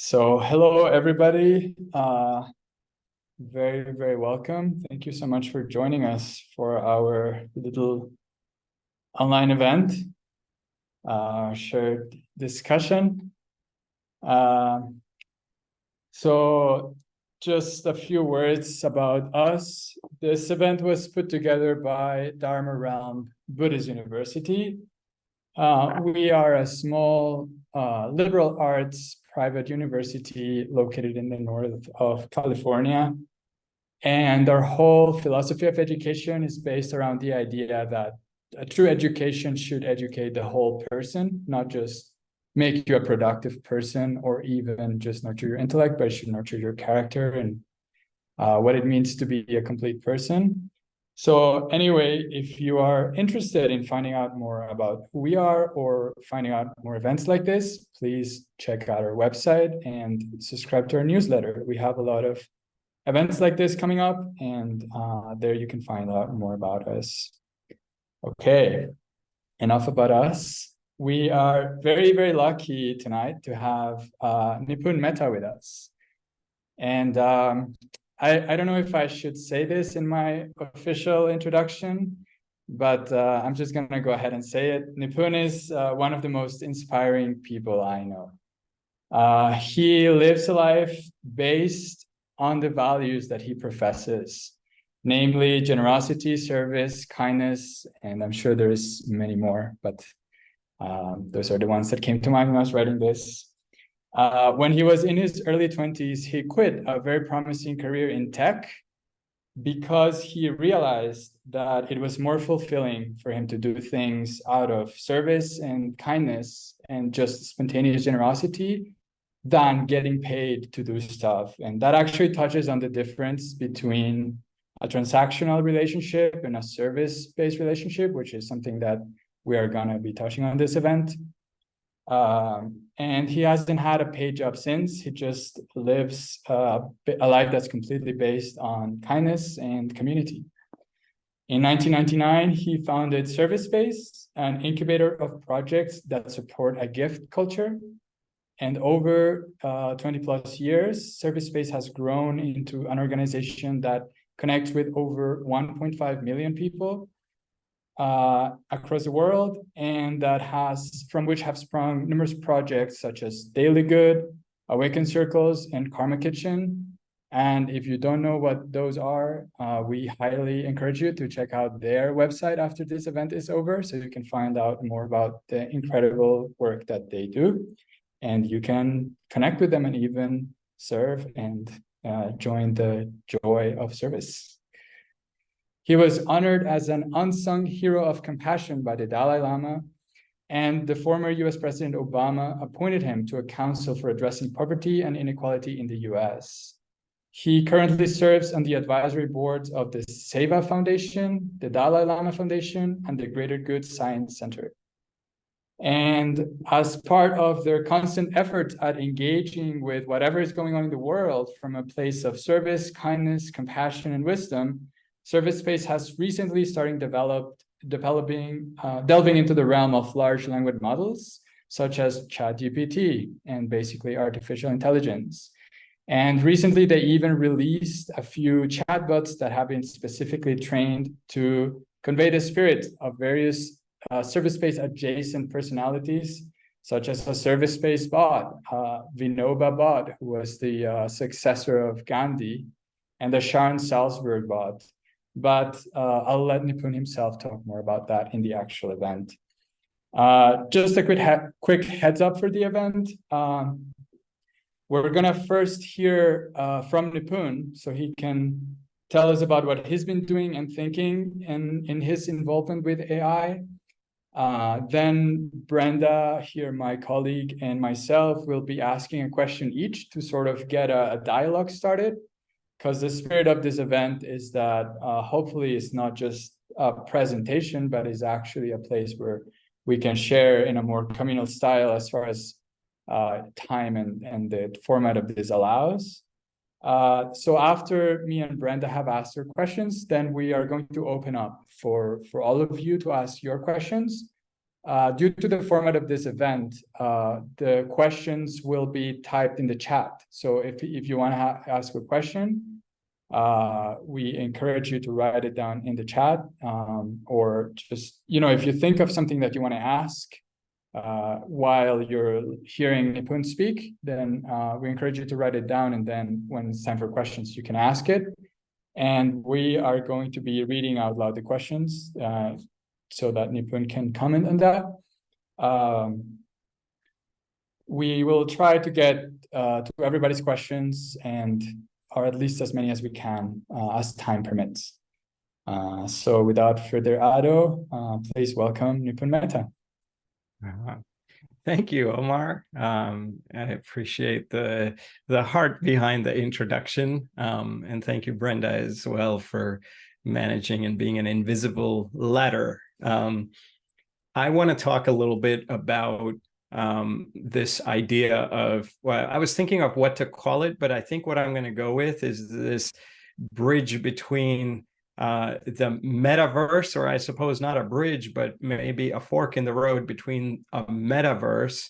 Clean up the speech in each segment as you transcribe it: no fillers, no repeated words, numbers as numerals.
So hello, everybody. Very, very welcome. Thank you so much for joining us for our little online event, shared discussion. Uh, so just a few words about us. This event was put together by Dharma Realm Buddhist University. We are a small liberal arts private university located in the north of California. And our whole philosophy of education is based around the idea that a true education should educate the whole person, not just make you a productive person or even just nurture your intellect, but it should nurture your character and what it means to be a complete person. So anyway, if you are interested in finding out more about who we are or finding out more events like this, please check out our website and subscribe to our newsletter. We have a lot of events like this coming up, and there you can find out more about us. Okay, enough about us. We are very, very lucky tonight to have Nipun Mehta with us. And I don't know if I should say this in my official introduction, but I'm just going to go ahead and say it. Nipun is one of the most inspiring people I know. He lives a life based on the values that he professes, namely generosity, service, kindness, and I'm sure there's many more, but those are the ones that came to mind when I was writing this. When he was in his early 20s, he quit a very promising career in tech because he realized that it was more fulfilling for him to do things out of service and kindness and just spontaneous generosity than getting paid to do stuff. And that actually touches on the difference between a transactional relationship and a service-based relationship, which is something that we are going to be touching on this event. And he hasn't had a paid job since. He just lives a life that's completely based on kindness and community. In 1999, he founded ServiceSpace, an incubator of projects that support a gift culture. And over 20 plus years, ServiceSpace has grown into an organization that connects with over 1.5 million people across the world, and from which have sprung numerous projects such as Daily Good, Awaken Circles, and Karma Kitchen. And if you don't know what those are, we highly encourage you to check out their website after this event is over, so you can find out more about the incredible work that they do. And you can connect with them and even serve and join the joy of service. He was honored as an unsung hero of compassion by the Dalai Lama, and the former US President Obama appointed him to a council for addressing poverty and inequality in the US. He currently serves on the advisory boards of the Seva Foundation, the Dalai Lama Foundation, and the Greater Good Science Center. And as part of their constant efforts at engaging with whatever is going on in the world from a place of service, kindness, compassion, and wisdom, ServiceSpace has recently started delving into the realm of large language models, such as ChatGPT and basically artificial intelligence. And recently, they even released a few chatbots that have been specifically trained to convey the spirit of various ServiceSpace adjacent personalities, such as a ServiceSpace bot, Vinoba bot, who was the successor of Gandhi, and the Sharon Salzberg bot. But I'll let Nipun himself talk more about that in the actual event. Just a quick heads up for the event. We're gonna first hear from Nipun, so he can tell us about what he's been doing and thinking in his involvement with AI. Then Brenda here, my colleague, and myself will be asking a question each to sort of get a dialogue started, because the spirit of this event is that hopefully it's not just a presentation, but is actually a place where we can share in a more communal style as far as time and the format of this allows. So after me and Brenda have asked their questions, then we are going to open up for all of you to ask your questions. Due to the format of this event, the questions will be typed in the chat. So if you want to ask a question, we encourage you to write it down in the chat, or just, if you think of something that you want to ask while you're hearing Nipun speak, then we encourage you to write it down, and then when it's time for questions, you can ask it. And we are going to be reading out loud the questions so that Nipun can comment on that. We will try to get to everybody's questions, or at least as many as we can, as time permits. So without further ado, please welcome Nipun Mehta. Thank you, Omar. I appreciate the heart behind the introduction. And thank you, Brenda, as well, for managing and being an invisible ladder. I want to talk a little bit about this idea of, well, I was thinking of what to call it, but I think what I'm going to go with is this bridge between the metaverse, or I suppose not a bridge, but maybe a fork in the road between a metaverse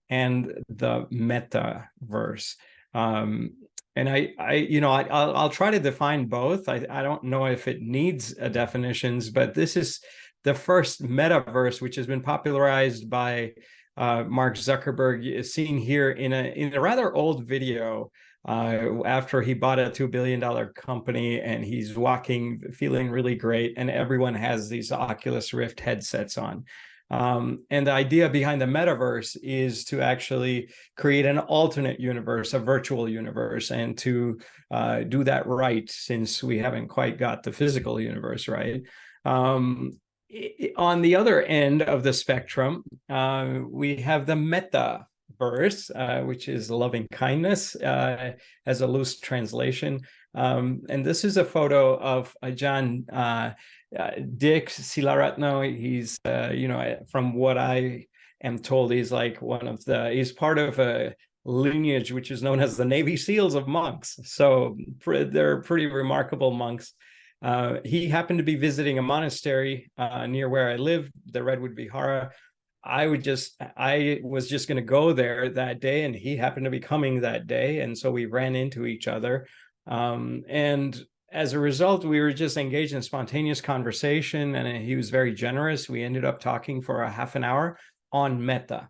and the metaverse. And I'll try to define both. I don't know if it needs definitions, but this is the first metaverse, which has been popularized by Mark Zuckerberg, is seen here in a rather old video after he bought a $2 billion company, and he's walking, feeling really great, and everyone has these Oculus Rift headsets on. And the idea behind the metaverse is to actually create an alternate universe, a virtual universe, and to do that right, since we haven't quite got the physical universe right. On the other end of the spectrum, we have the Metaverse, which is loving kindness as a loose translation. And this is a photo of John Dick Silaratno. He's, from what I am told, he's like he's part of a lineage which is known as the Navy SEALs of monks. So they're pretty remarkable monks. He happened to be visiting a monastery near where I live, the Redwood Vihara. I was just going to go there that day, and he happened to be coming that day, and so we ran into each other. And as a result, we were just engaged in spontaneous conversation, and he was very generous. We ended up talking for a half an hour on Meta.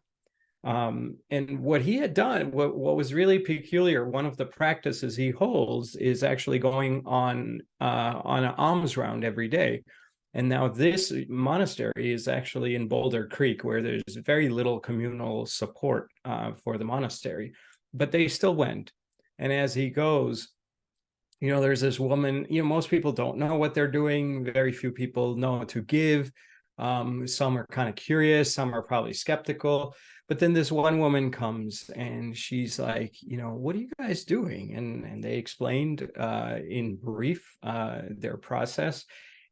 And what he had done, what was really peculiar, one of the practices he holds is actually going on an alms round every day. And now this monastery is actually in Boulder Creek, where there's very little communal support for the monastery, but they still went. And as he goes, there's this woman, most people don't know what they're doing. Very few people know to give. Some are kind of curious, some are probably skeptical. But then this one woman comes and she's like, what are you guys doing? And they explained in brief their process.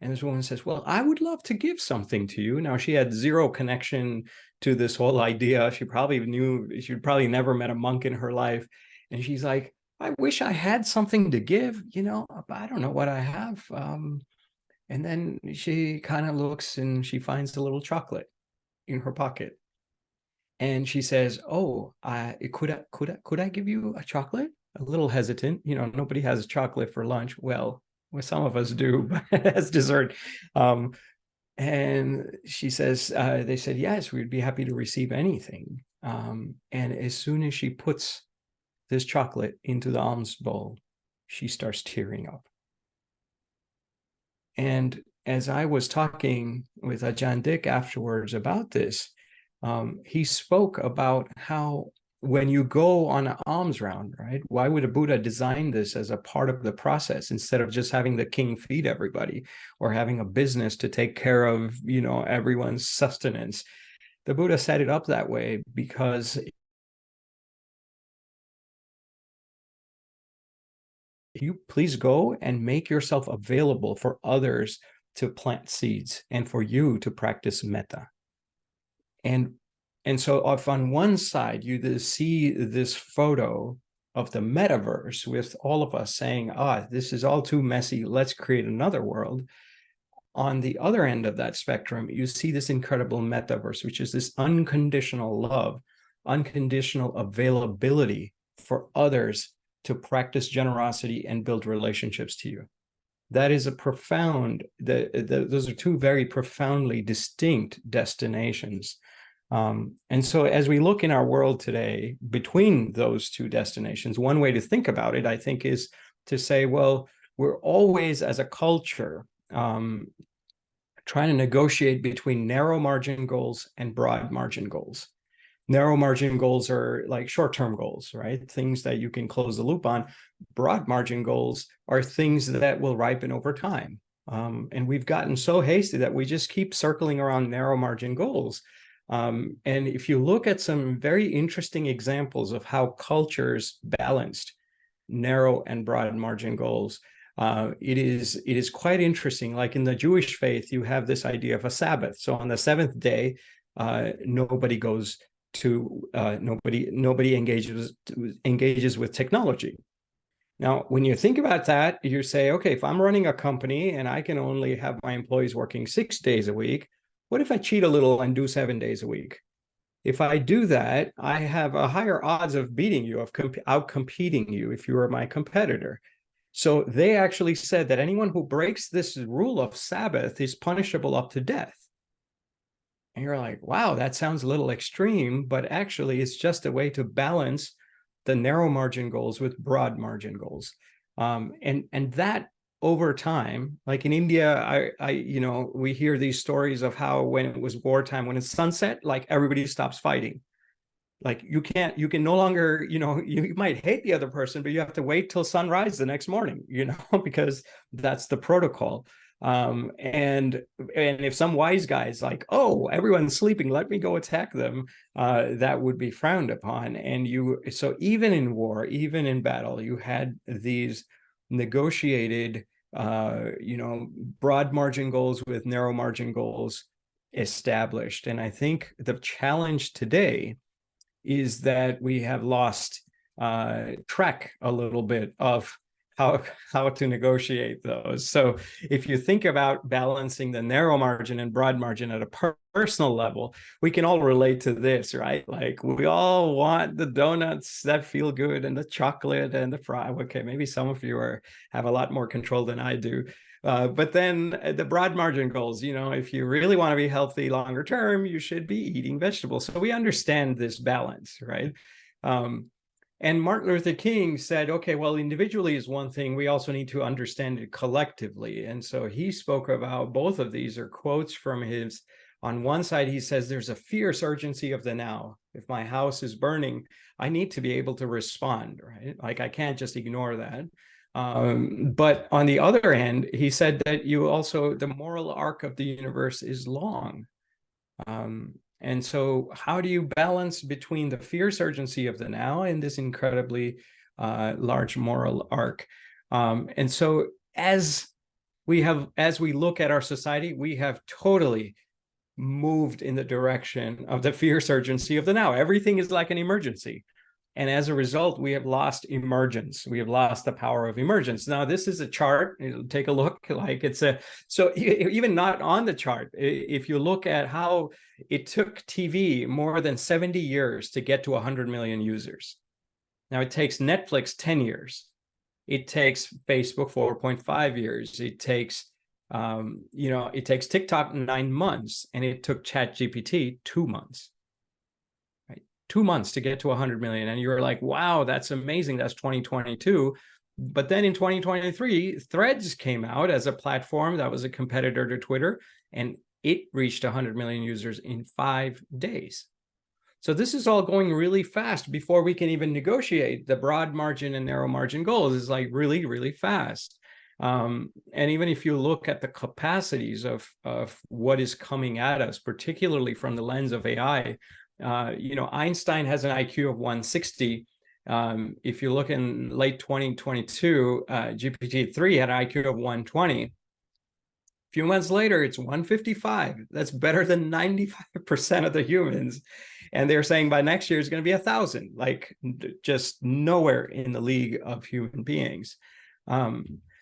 And this woman says, well, I would love to give something to you. Now, she had zero connection to this whole idea. She'd probably never met a monk in her life. And she's like, I wish I had something to give, but I don't know what I have. And then she kind of looks and she finds a little chocolate in her pocket. And she says, oh, could I give you a chocolate? A little hesitant, nobody has chocolate for lunch. Well, some of us do, but as dessert. And she says, they said, yes, we'd be happy to receive anything. And as soon as she puts this chocolate into the alms bowl, she starts tearing up. And as I was talking with Ajahn Dick afterwards about this, he spoke about how when you go on an alms round, right? Why would a Buddha design this as a part of the process instead of just having the king feed everybody or having a business to take care of, everyone's sustenance? The Buddha set it up that way because you please go and make yourself available for others to plant seeds and for you to practice metta. And so if on one side you see this photo of the metaverse with all of us saying, this is all too messy, let's create another world. On the other end of that spectrum, you see this incredible metaverse, which is this unconditional love, unconditional availability for others to practice generosity and build relationships to you. That is a profound, those are two very profoundly distinct destinations. And so as we look in our world today between those two destinations, one way to think about it, I think, is to say, well, we're always, as a culture, trying to negotiate between narrow margin goals and broad margin goals. Narrow margin goals are like short-term goals, right? Things that you can close the loop on. Broad margin goals are things that will ripen over time. And we've gotten so hasty that we just keep circling around narrow margin goals. And if you look at some very interesting examples of how cultures balanced narrow and broad margin goals, it is quite interesting. Like in the Jewish faith, you have this idea of a Sabbath. So on the seventh day, nobody goes to nobody engages with technology. Now, when you think about that, you say, okay, if I'm running a company and I can only have my employees working 6 days a week, what if I cheat a little and do 7 days a week? If I do that, I have a higher odds of beating you, of out-competing you if you are my competitor. So they actually said that anyone who breaks this rule of Sabbath is punishable up to death. And you're like, wow, that sounds a little extreme, but actually it's just a way to balance the narrow margin goals with broad margin goals. And that over time, like in India, we hear these stories of how when it was wartime, when it's sunset, like everybody stops fighting. Like you can no longer, you might hate the other person, but you have to wait till sunrise the next morning, because that's the protocol. And if some wise guy is like, oh, everyone's sleeping, let me go attack them, that would be frowned upon. And so even in war, even in battle, you had these negotiated, broad margin goals with narrow margin goals established. And I think the challenge today is that we have lost track a little bit of how to negotiate those. So if you think about balancing the narrow margin and broad margin at a personal level, we can all relate to this, right? Like we all want the donuts that feel good and the chocolate and the fry. Okay, maybe some of you have a lot more control than I do. But then the broad margin goals, if you really want to be healthy longer term, you should be eating vegetables. So we understand this balance, right? And Martin Luther King said, okay, well, individually is one thing. We also need to understand it collectively. And so he spoke about both of these are quotes from his. On one side, he says, there's a fierce urgency of the now. If my house is burning, I need to be able to respond, right? Like I can't just ignore that. But on the other hand, he said that the moral arc of the universe is long. And so how do you balance between the fierce urgency of the now and this incredibly large moral arc? And so as we look at our society, we have totally moved in the direction of the fierce urgency of the now. Everything is like an emergency. And as a result, we have lost emergence. We have lost the power of emergence. Now, this is a chart. Take a look. So even not on the chart, if you look at how it took TV more than 70 years to get to 100 million users. Now, it takes Netflix 10 years. It takes Facebook 4.5 years. It takes TikTok 9 months, and it took ChatGPT 2 months. 2 months to get to 100 million. And you're like, wow, that's amazing. That's 2022. But then in 2023, Threads came out as a platform that was a competitor to Twitter, and it reached 100 million users in 5 days. So this is all going really fast before we can even negotiate the broad margin and narrow margin goals. Is like really, really fast. And even if you look at the capacities of what is coming at us, particularly from the lens of AI, Einstein has an IQ of 160. If you look in late 2022, GPT-3 had an IQ of 120. A few months later, it's 155. That's better than 95% of the humans. And they're saying by next year, it's going to be 1,000, like just nowhere in the league of human beings.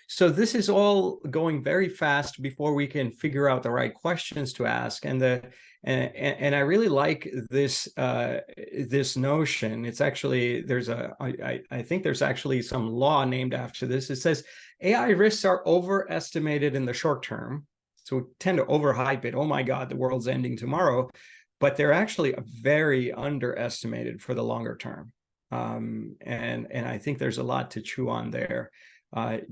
So this is all going very fast before we can figure out the right questions to ask. And I really like this this notion. It's actually, I think there's actually some law named after this. It says AI risks are overestimated in the short term. So we tend to overhype it. Oh my God, the world's ending tomorrow. But they're actually very underestimated for the longer term. And I think there's a lot to chew on there.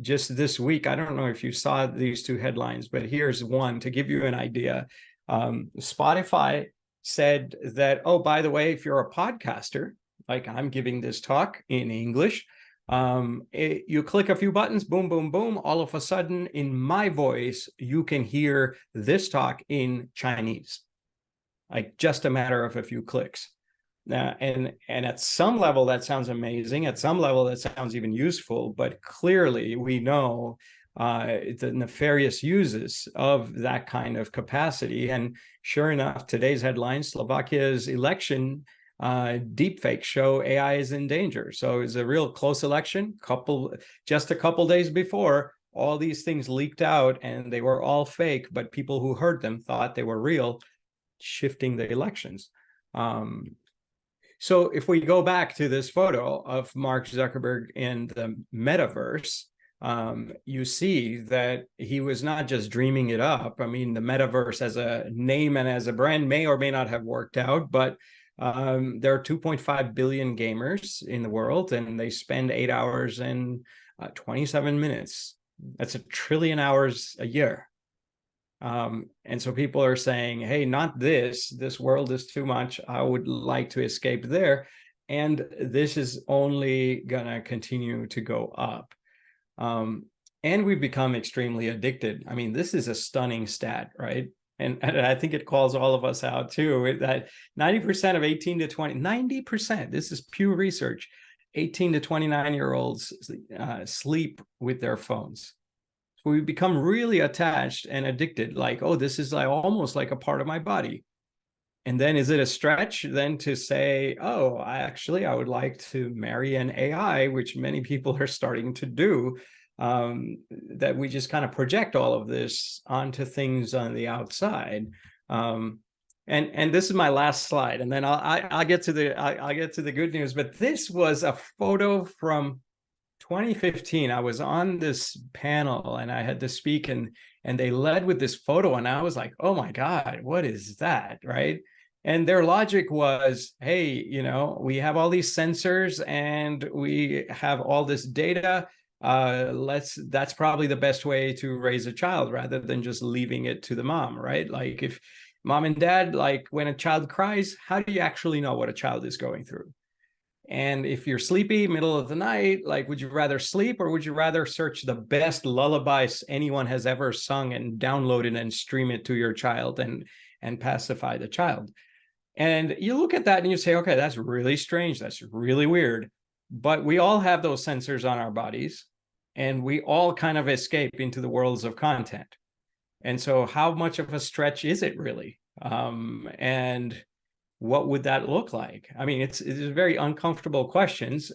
Just this week, I don't know if you saw these two headlines, but here's one to give you an idea. Spotify said that, oh, by the way, if you're a podcaster, like I'm giving this talk in English, you click a few buttons, boom, boom, boom, all of a sudden in my voice, you can hear this talk in Chinese, like just a matter of a few clicks. And at some level, that sounds amazing. At some level, that sounds even useful. But clearly, we know the nefarious uses of that kind of capacity. And sure enough, today's headline, Slovakia's election deepfakes show AI is in danger. So it's a real close election. Just a couple days before, all these things leaked out, and they were all fake. But people who heard them thought they were real, shifting the elections. So if we go back to this photo of Mark Zuckerberg in the Metaverse, you see that he was not just dreaming it up. I mean, the Metaverse as a name and as a brand may or may not have worked out, but there are 2.5 billion gamers in the world, and they spend 8 hours and 27 minutes. That's 1 trillion hours a year. And so people are saying, hey, not this world is too much. I would like to escape there. And this is only gonna continue to go up. And we've become extremely addicted. I mean, this is a stunning stat, right? And I think it calls all of us out too, that 90% of 18 to 20, 90%, this is Pew Research, 18 to 29-year-olds sleep with their phones. We become really attached and addicted, like, oh, this is like almost like a part of my body. And then is it a stretch then to say, oh, I would like to marry an AI, which many people are starting to do, that we just kind of project all of this onto things on the outside. And this is my last slide, and then I'll get to the good news. But this was a photo from 2015. I was on this panel and I had to speak, and they led with this photo, and I was like, oh my God, what is that, right? And their logic was, hey, you know, we have all these sensors and we have all this data. That's probably the best way to raise a child, rather than just leaving it to the mom, right? Like, if mom and dad, like when a child cries, how do you actually know what a child is going through? And if you're sleepy, middle of the night, like, would you rather sleep, or would you rather search the best lullabies anyone has ever sung and download it and stream it to your child and pacify the child? And you look at that and you say, okay, that's really strange. That's really weird. But we all have those sensors on our bodies, and we all kind of escape into the worlds of content. And so how much of a stretch is it really? And what would that look like? I mean, it's very uncomfortable questions,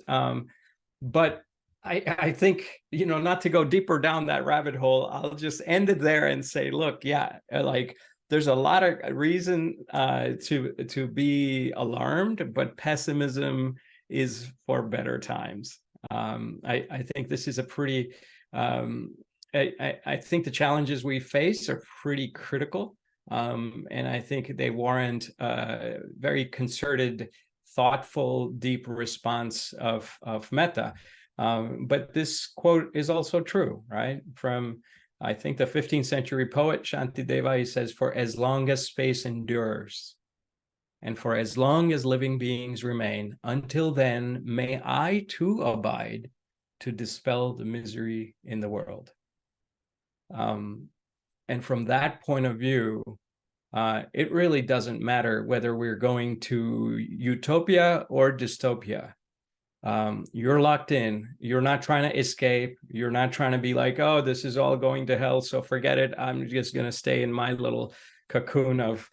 but I think, you know, not to go deeper down that rabbit hole, I'll just end it there and say, look, yeah, like there's a lot of reason to be alarmed, but pessimism is for better times. I think this is a pretty, I think the challenges we face are pretty critical. And I think they warrant a very concerted, thoughtful, deep response of Meta. But this quote is also true, right? From, I think, the 15th century poet Shantideva, he says, for as long as space endures, and for as long as living beings remain, until then, may I too abide to dispel the misery in the world. And from that point of view, it really doesn't matter whether we're going to utopia or dystopia. You're locked in. You're not trying to escape. You're not trying to be like, oh, this is all going to hell, so forget it. I'm just going to stay in my little cocoon of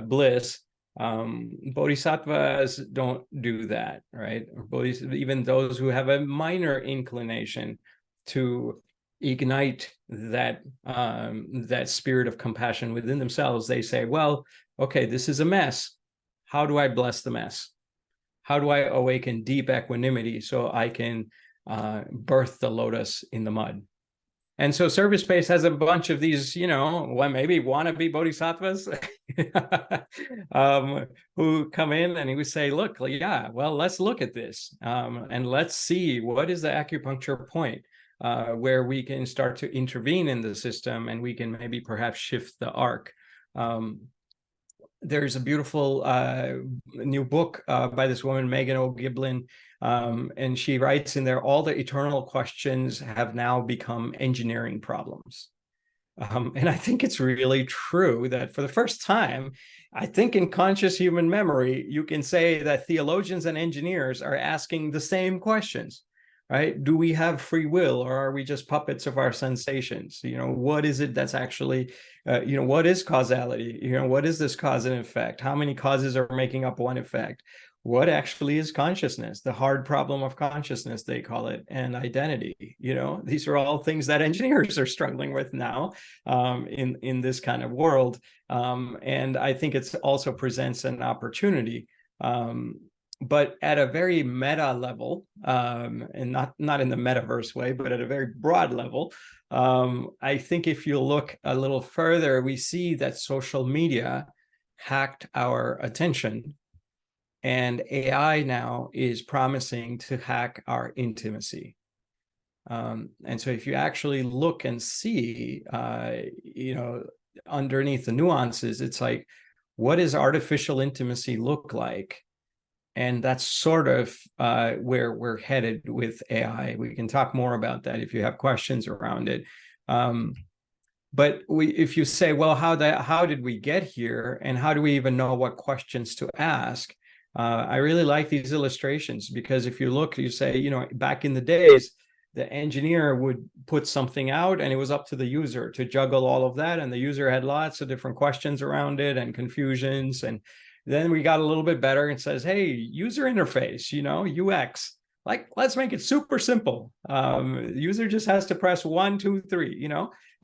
bliss. Bodhisattvas don't do that, right? Even those who have a minor inclination to ignite that that spirit of compassion within themselves, they say, well, okay, this is a mess. How do I bless the mess? How do I awaken deep equanimity so I can birth the lotus in the mud? And so ServiceSpace has a bunch of these, well, maybe wannabe bodhisattvas who come in and we say, look, yeah, well, let's look at this and let's see what is the acupuncture point where we can start to intervene in the system and we can maybe perhaps shift the arc. There's a beautiful new book by this woman, Megan O'Giblin, and she writes in there, all the eternal questions have now become engineering problems. And I think it's really true that for the first time, I think in conscious human memory, you can say that theologians and engineers are asking the same questions. Right? Do we have free will, or are we just puppets of our sensations? What is it that's actually, what is causality? What is this cause and effect? How many causes are making up one effect? What actually is consciousness? The hard problem of consciousness, they call it, and identity. These are all things that engineers are struggling with now in this kind of world. And I think it also presents an opportunity. But at a very meta level, and not in the metaverse way, but at a very broad level, I think if you look a little further, we see that social media hacked our attention, and AI now is promising to hack our intimacy. And so if you actually look and see, underneath the nuances, it's like, what does artificial intimacy look like? And that's sort of where we're headed with AI. We can talk more about that if you have questions around it. But if you say, well, how did we get here, and how do we even know what questions to ask? I really like these illustrations, because if you look, you say, back in the days, the engineer would put something out and it was up to the user to juggle all of that. And the user had lots of different questions around it and confusions. And then we got a little bit better and says, hey, user interface, UX, like, let's make it super simple. The user just has to press 1, 2, 3,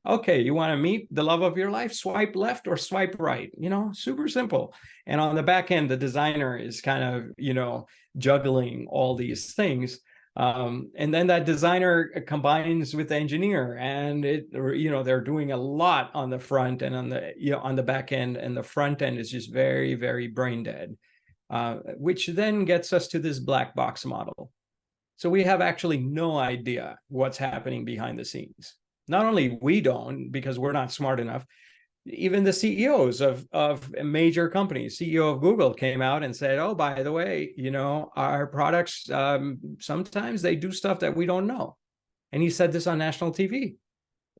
okay, you want to meet the love of your life, swipe left or swipe right, super simple. And on the back end, the designer is kind of, juggling all these things. And then that designer combines with the engineer, and they're doing a lot on the front and on the back end, and the front end is just very, very brain dead, which then gets us to this black box model. So we have actually no idea what's happening behind the scenes. Not only we don't, because we're not smart enough, even the CEOs of major companies, CEO of Google came out and said, oh, by the way, our products, sometimes they do stuff that we don't know. And he said this on national TV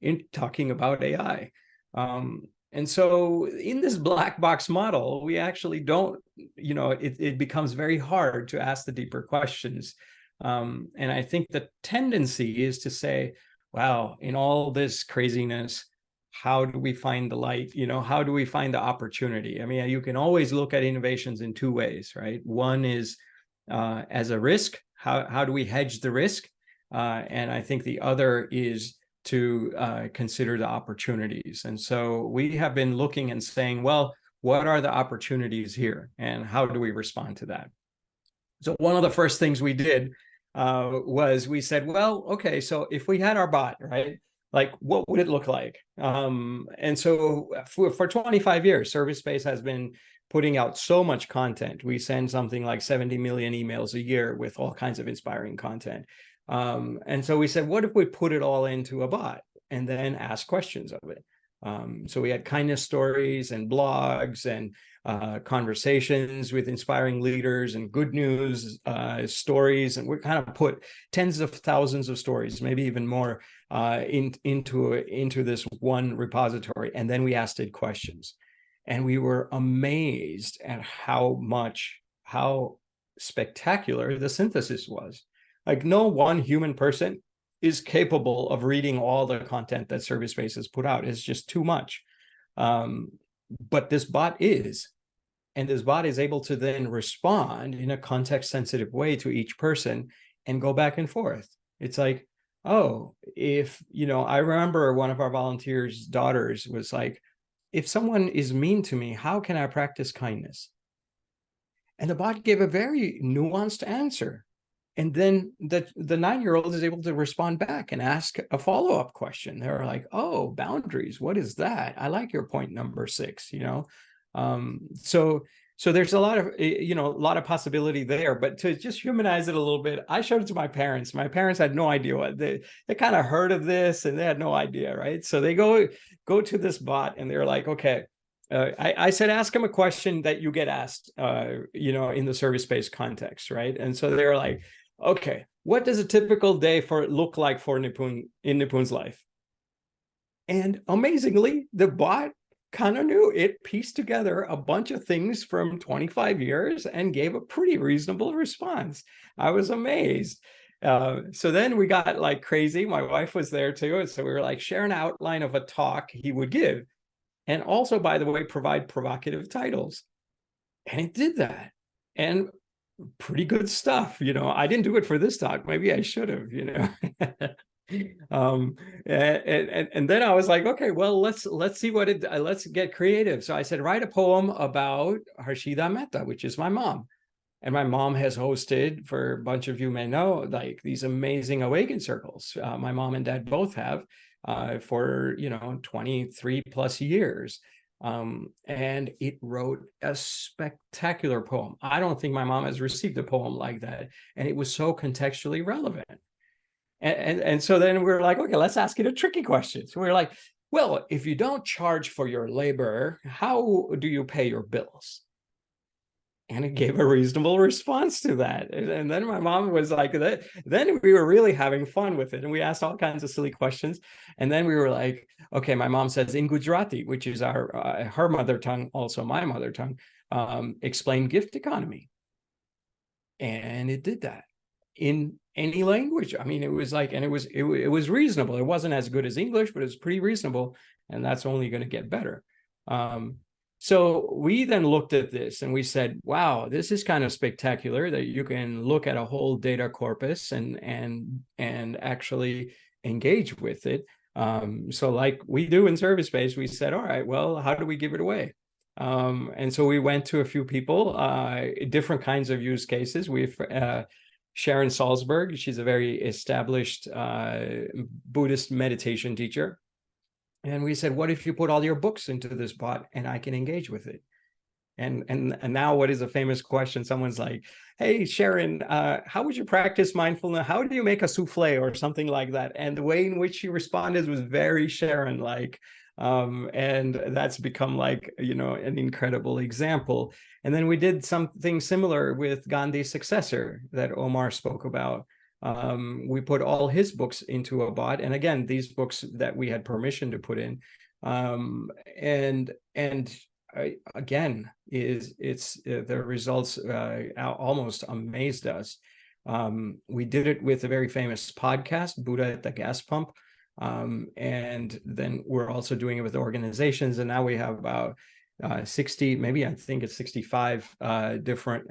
in talking about AI. And so in this black box model, we actually don't, it becomes very hard to ask the deeper questions. And I think the tendency is to say, wow, in all this craziness, how do we find the light? How do we find the opportunity? I mean, you can always look at innovations in two ways, right? One is as a risk. How do we hedge the risk? And I think the other is to consider the opportunities. And so we have been looking and saying, well, what are the opportunities here? And how do we respond to that? So one of the first things we did was we said, well, okay, so if we had our bot, right? Like, what would it look like? And so for 25 years, ServiceSpace has been putting out so much content. We send something like 70 million emails a year with all kinds of inspiring content. And so we said, what if we put it all into a bot and then ask questions of it? So we had kindness stories and blogs and conversations with inspiring leaders and good news stories. And we kind of put tens of thousands of stories, maybe even more, into this one repository. And then we asked it questions. And we were amazed at how spectacular the synthesis was. Like, no one human person is capable of reading all the content that ServiceSpace has put out. It's just too much. But this bot is. And this bot is able to then respond in a context-sensitive way to each person and go back and forth. It's like, oh, if, I remember one of our volunteers' daughters was like, if someone is mean to me, how can I practice kindness? And the bot gave a very nuanced answer. And then the 9-year-old is able to respond back and ask a follow-up question. They're like, oh, boundaries, what is that? I like your point number 6, so there's a lot of, a lot of possibility there. But to just humanize it a little bit, I showed it to my parents. My parents had no idea what they kind of heard of this, and they had no idea, right? So they go to this bot, and they're like, okay, I said, ask him a question that you get asked, in the service space context, right? And so they're like, okay, what does a typical day look like for Nipun in Nipun's life? And amazingly, the bot kind of knew. It pieced together a bunch of things from 25 years and gave a pretty reasonable response. I was amazed. So then we got like crazy. My wife was there too. And so we were like, share an outline of a talk he would give. And also, by the way, provide provocative titles. And it did that. And pretty good stuff. I didn't do it for this talk. Maybe I should have, and then I was like, okay, well, let's see let's get creative. So I said, write a poem about Harshida Mehta, which is my mom. And my mom has hosted, for a bunch of you may know, like these amazing awaken circles. My mom and dad both have for 23 plus years. And it wrote a spectacular poem. I don't think my mom has received a poem like that. And it was so contextually relevant. And so then we were like, okay, let's ask it a tricky question. So we were like, well, if you don't charge for your labor, how do you pay your bills? And it gave a reasonable response to that. And then my mom was like, then we were really having fun with it. And we asked all kinds of silly questions. And then we were like, okay, my mom says in Gujarati, which is her mother tongue, also my mother tongue, explain gift economy. And it did that in any language. I mean, it was like, and it was reasonable. It wasn't as good as English, but it was pretty reasonable. And that's only going to get better. So we then looked at this and we said, wow, this is kind of spectacular that you can look at a whole data corpus and actually engage with it. So like we do in ServiceSpace, we said, all right, well, how do we give it away? And so we went to a few people, different kinds of use cases. We've Sharon Salzberg, she's a very established Buddhist meditation teacher. And we said, what if you put all your books into this bot and I can engage with it? And now what is a famous question? Someone's like, hey, Sharon, how would you practice mindfulness? How do you make a souffle or something like that? And the way in which she responded was very Sharon-like. And that's become like, an incredible example. And then we did something similar with Gandhi's successor that Omar spoke about. We put all his books into a bot, and again, these books that we had permission to put in, again, the results almost amazed us. We did it with a very famous podcast, Buddha at the Gas Pump, and then we're also doing it with organizations, and now we have about 60, maybe I think it's 65 different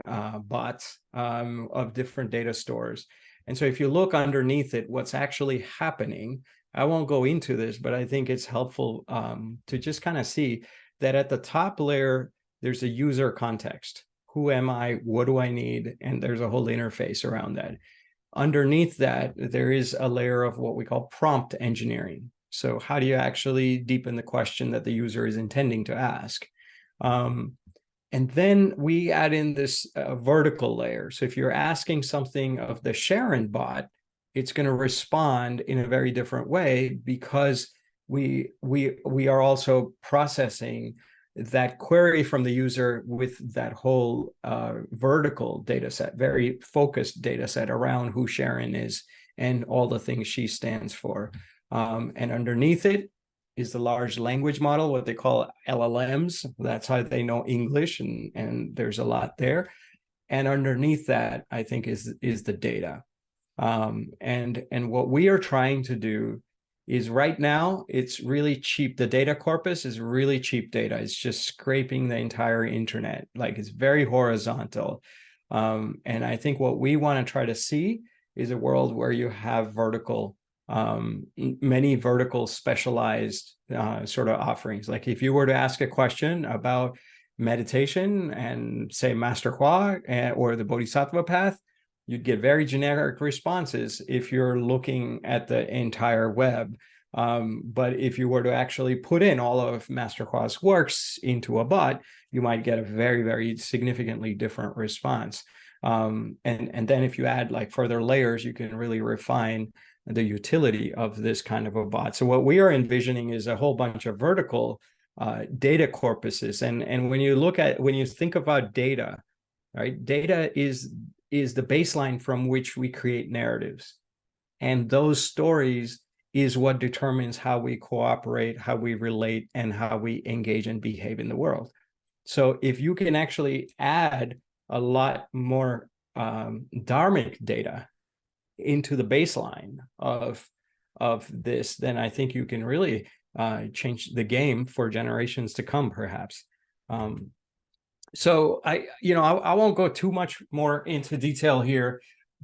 bots of different data stores. And so if you look underneath it, what's actually happening, I won't go into this, but I think it's helpful to just kind of see that at the top layer, there's a user context. Who am I? What do I need? And there's a whole interface around that. Underneath that, there is a layer of what we call prompt engineering. So how do you actually deepen the question that the user is intending to ask? And then we add in this vertical layer. So if you're asking something of the Sharon bot, it's going to respond in a very different way because we are also processing that query from the user with that whole vertical data set, very focused data set around who Sharon is and all the things she stands for. And underneath it is the large language model, what they call LLMs. That's how they know English, and there's a lot there. And underneath that, I think, is the data. And what we are trying to do is right now, it's really cheap. The data corpus is really cheap data. It's just scraping the entire internet. Like it's very horizontal. And I think what we want to try to see is a world where you have vertical many vertical specialized sort of offerings. Like if you were to ask a question about meditation and say Master Hua or the Bodhisattva path, you'd get very generic responses if you're looking at the entire web. But if you were to actually put in all of Master Hua's works into a bot, you might get a very, very significantly different response. And then if you add like further layers, you can really refine the utility of this kind of a bot. So what we are envisioning is a whole bunch of vertical data corpuses. And when you think about data, right? Data is the baseline from which we create narratives. And those stories is what determines how we cooperate, how we relate, and how we engage and behave in the world. So if you can actually add a lot more dharmic data into the baseline of this, then I think you can really change the game for generations to come, perhaps. So I won't go too much more into detail here,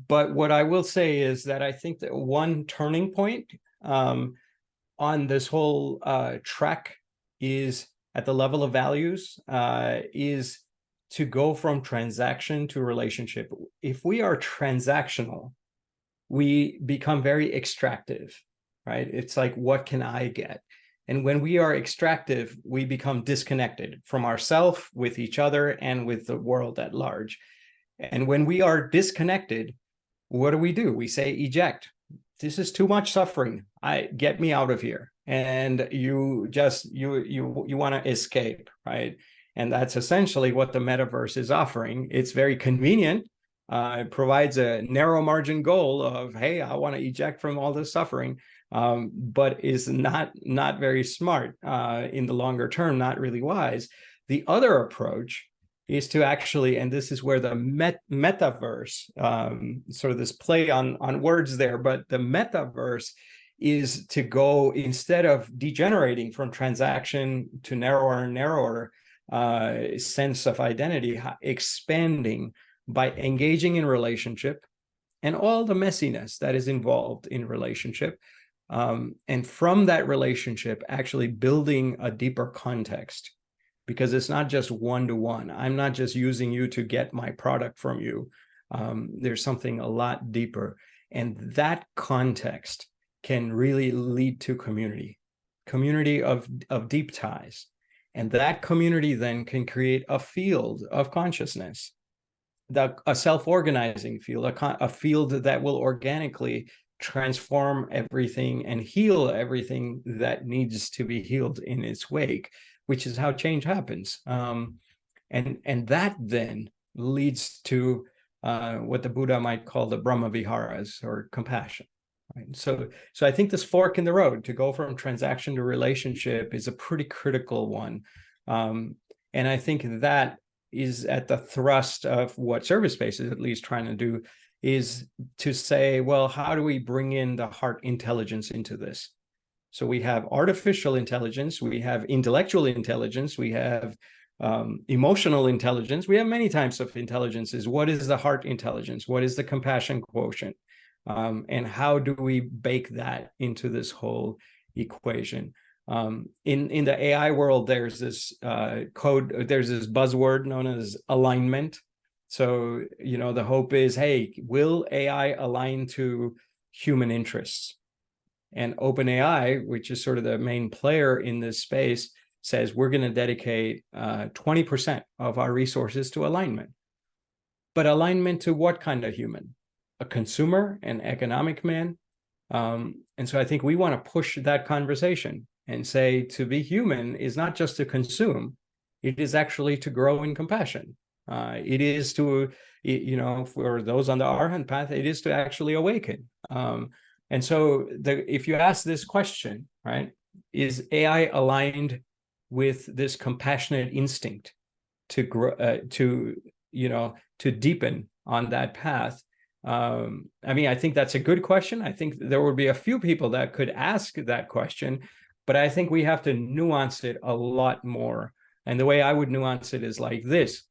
but what I will say is that I think that one turning point on this whole track is at the level of values is to go from transaction to relationship. If we are transactional, we become very extractive, right? It's like, what can I get? And when we are extractive, we become disconnected from ourselves, with each other, and with the world at large. And when we are disconnected, what do? We say eject. This is too much suffering. Get me out of here. And you want to escape, right? And that's essentially what the metaverse is offering. It's very convenient. It provides a narrow margin goal of, hey, I want to eject from all this suffering, but is not very smart in the longer term, not really wise. The other approach is to actually, and this is where the metaverse, sort of this play on words there, but the metaverse is to go, instead of degenerating from transaction to narrower and narrower sense of identity, expanding by engaging in relationship and all the messiness that is involved in relationship. And from that relationship, actually building a deeper context, because it's not just one-to-one. I'm not just using you to get my product from you. There's something a lot deeper. And that context can really lead to community of deep ties. And that community then can create a field of consciousness, a self-organizing field, a field that will organically transform everything and heal everything that needs to be healed in its wake, which is how change happens. And that then leads to what the Buddha might call the Brahma Viharas, or compassion. Right? So I think this fork in the road to go from transaction to relationship is a pretty critical one. And I think that is at the thrust of what ServiceSpace is at least trying to do, is to say, well, how do we bring in the heart intelligence into this? So we have artificial intelligence, we have intellectual intelligence, we have emotional intelligence. We have many types of intelligences. What is the heart intelligence? What is the compassion quotient? And how do we bake that into this whole equation? In the AI world, there's this there's this buzzword known as alignment. So, the hope is, hey, will AI align to human interests? And OpenAI, which is sort of the main player in this space, says we're going to dedicate 20% of our resources to alignment. But alignment to what kind of human? A consumer, an economic man? And so I think we want to push that conversation and say, to be human is not just to consume, it is actually to grow in compassion. It is to, for those on the Arhat path, it is to actually awaken. And so if you ask this question, right, is AI aligned with this compassionate instinct to grow, to deepen on that path? I think that's a good question. I think there would be a few people that could ask that question, but I think we have to nuance it a lot more. And the way I would nuance it is like this.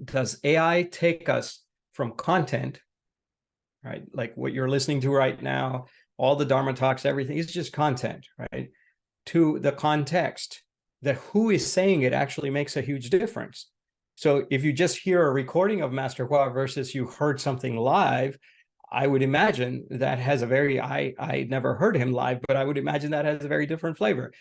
Does AI take us from content, right? Like what you're listening to right now, all the Dharma talks, everything is just content, right? To the context, that who is saying it actually makes a huge difference. So if you just hear a recording of Master Hua versus you heard something live, I would imagine that has a very, I never heard him live, but I would imagine that has a very different flavor.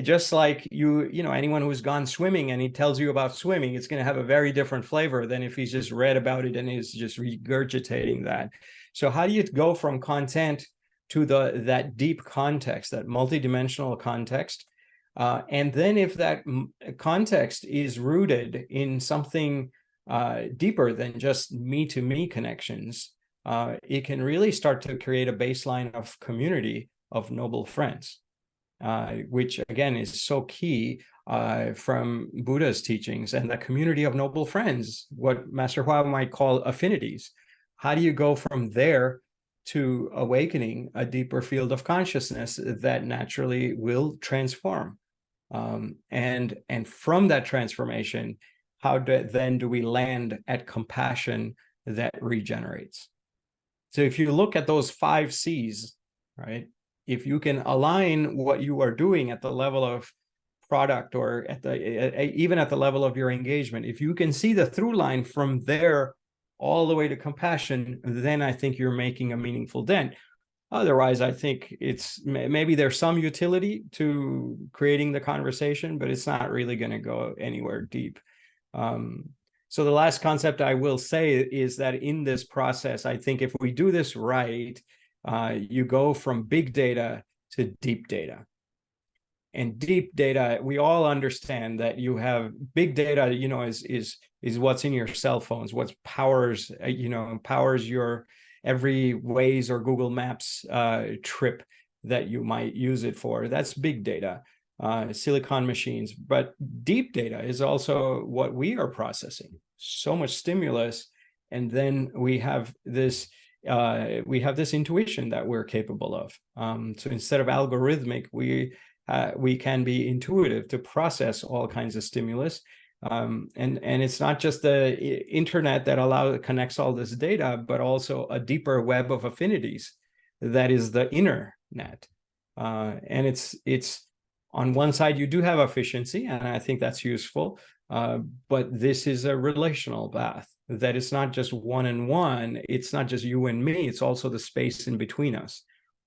Just like anyone who's gone swimming and he tells you about swimming, it's going to have a very different flavor than if he's just read about it and is just regurgitating that. So how do you go from content to that deep context, that multidimensional context? And then if that context is rooted in something deeper than just me-to-me connections, it can really start to create a baseline of community of noble friends, which again is so key from Buddha's teachings, and the community of noble friends, what Master Hua might call affinities. How do you go from there to awakening a deeper field of consciousness that naturally will transform? And from that transformation, how then do we land at compassion that regenerates? So if you look at those 5 C's, right, if you can align what you are doing at the level of product or even at the level of your engagement, if you can see the through line from there all the way to compassion, then I think you're making a meaningful dent. Otherwise, I think maybe there's some utility to creating the conversation, but it's not really going to go anywhere deep. So the last concept I will say is that in this process, I think if we do this right, you go from big data to deep data. And deep data, we all understand that you have big data, is what's in your cell phones, what powers your every Waze or Google Maps trip that you might use it for. That's big data, silicon machines. But deep data is also what we are processing. So much stimulus, and then we have this intuition that we're capable of. So instead of algorithmic, we can be intuitive to process all kinds of stimulus. And it's not just the internet that connects all this data, but also a deeper web of affinities that is the inner net. And it's on one side, you do have efficiency, and I think that's useful. But this is a relational path that it's not just one-on-one. It's not just you and me. It's also the space in between us.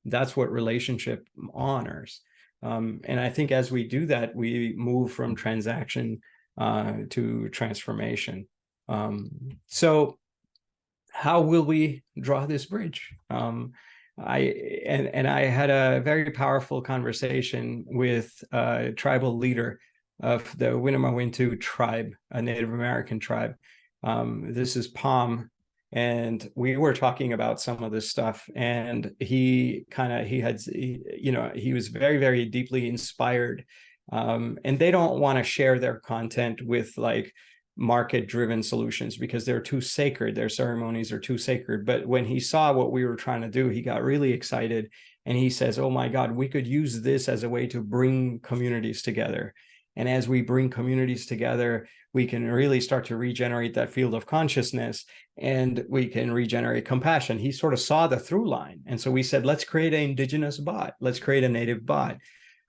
That's what relationship honors. And I think as we do that, we move from transaction to transformation. So how will we draw this bridge? I had a very powerful conversation with a tribal leader of the Winnemawintu tribe, a Native American tribe. This is Palm, and we were talking about some of this stuff, and he was very, very deeply inspired. And they don't want to share their content with like market-driven solutions because they're too sacred. Their ceremonies are too sacred. But when he saw what we were trying to do, he got really excited, and he says, "Oh my God, we could use this as a way to bring communities together. And as we bring communities together, we can really start to regenerate that field of consciousness, and we can regenerate compassion." He sort of saw the through line. And so we said, let's create an indigenous bot. Let's create a native bot.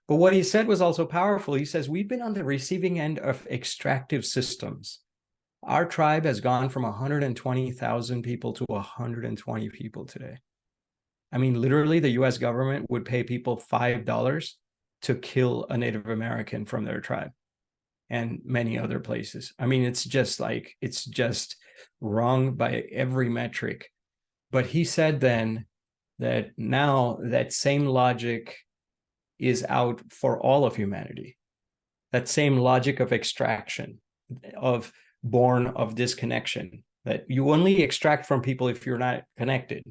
But what he said was also powerful. He says, we've been on the receiving end of extractive systems. Our tribe has gone from 120,000 people to 120 people today. I mean, literally, the US government would pay people $5 to kill a Native American from their tribe, and many other places. I mean, it's just wrong by every metric. But he said then that now that same logic is out for all of humanity. That same logic of extraction, born of disconnection, that you only extract from people if you're not connected.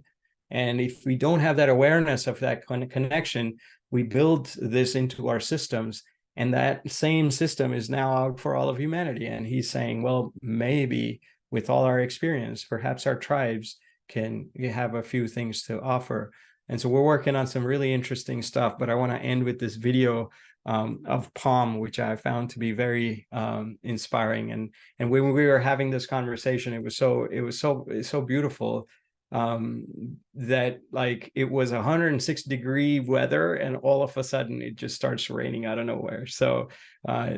And if we don't have that awareness of that connection, we build this into our systems, and that same system is now out for all of humanity. And he's saying, well, maybe with all our experience, perhaps our tribes can have a few things to offer. And so we're working on some really interesting stuff, but I want to end with this video of Palm, which I found to be very inspiring. And when we were having this conversation, it was so beautiful that like it was 106-degree weather and all of a sudden it just starts raining out of nowhere. So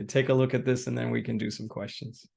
take a look at this and then we can do some questions.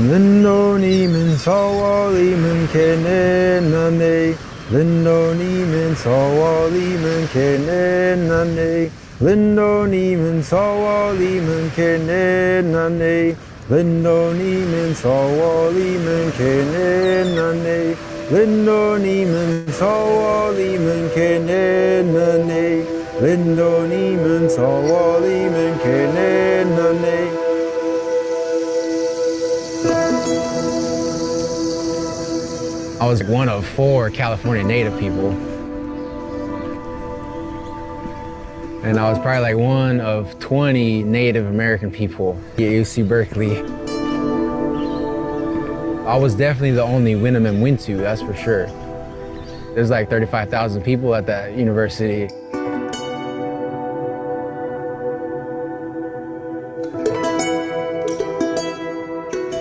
Lindonemen sawalimen kenenane Lindonemen sawalimen kenenane Lindonemen sawalimen kenenane Lindonemen sawalimen kenenane Lindonemen sawalimen kenenane Lindonemen sawalimen kenenane. I was one of 4 California native people. And I was probably like one of 20 Native American people at UC Berkeley. I was definitely the only Winnemem Wintu, that's for sure. There's like 35,000 people at that university.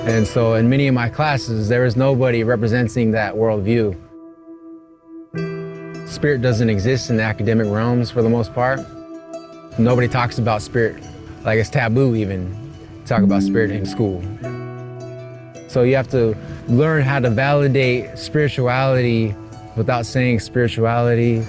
And so in many of my classes, there was nobody representing that worldview. Spirit doesn't exist in the academic realms for the most part. Nobody talks about spirit. Like it's taboo even to talk about spirit in school. So you have to learn how to validate spirituality without saying spirituality.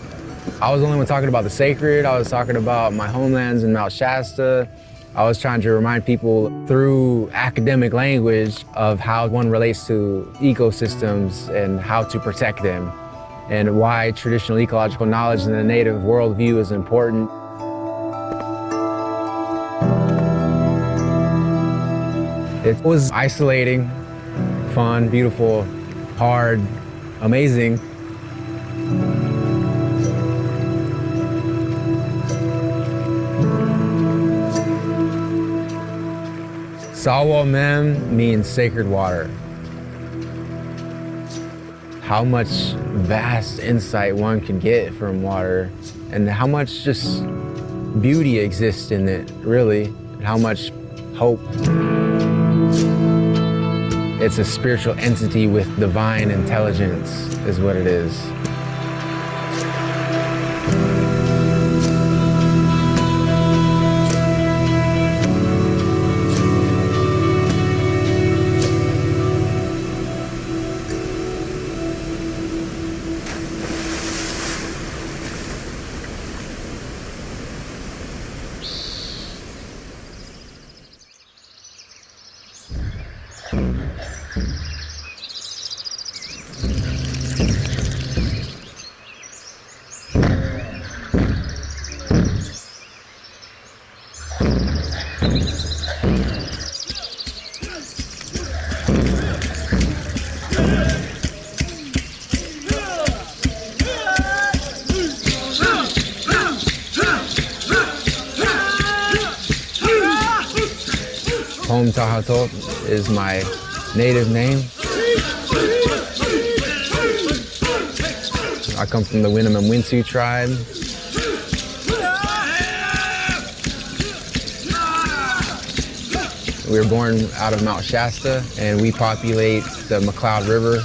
I was the only one talking about the sacred. I was talking about my homelands in Mount Shasta. I was trying to remind people through academic language of how one relates to ecosystems and how to protect them, and why traditional ecological knowledge in the native worldview is important. It was isolating, fun, beautiful, hard, amazing. Sawa Mem means sacred water. How much vast insight one can get from water, and how much just beauty exists in it, really, and how much hope. It's a spiritual entity with divine intelligence, is what it is. Home Tahatot is my native name. I come from the Winnemem Wintu tribe. We were born out of Mount Shasta, and we populate the McCloud River.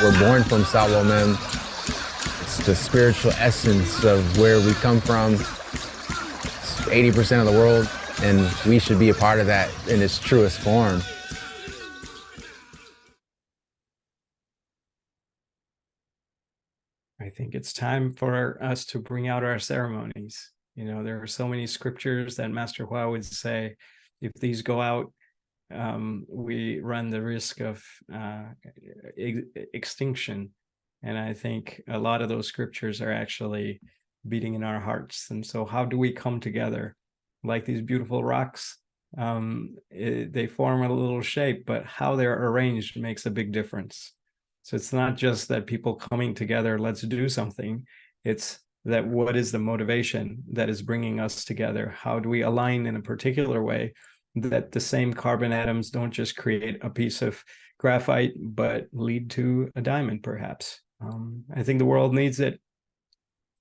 We're born from Sawa Mem. It's the spiritual essence of where we come from. 80% of the world, and we should be a part of that in its truest form. I think it's time for us to bring out our ceremonies. You know, there are so many scriptures that Master Hua would say, if these go out, we run the risk of extinction. And I think a lot of those scriptures are actually beating in our hearts. And so how do we come together? Like these beautiful rocks, they form a little shape, but how they're arranged makes a big difference. So it's not just that people coming together, let's do something. It's that what is the motivation that is bringing us together? How do we align in a particular way that the same carbon atoms don't just create a piece of graphite, but lead to a diamond, perhaps? I think the world needs it.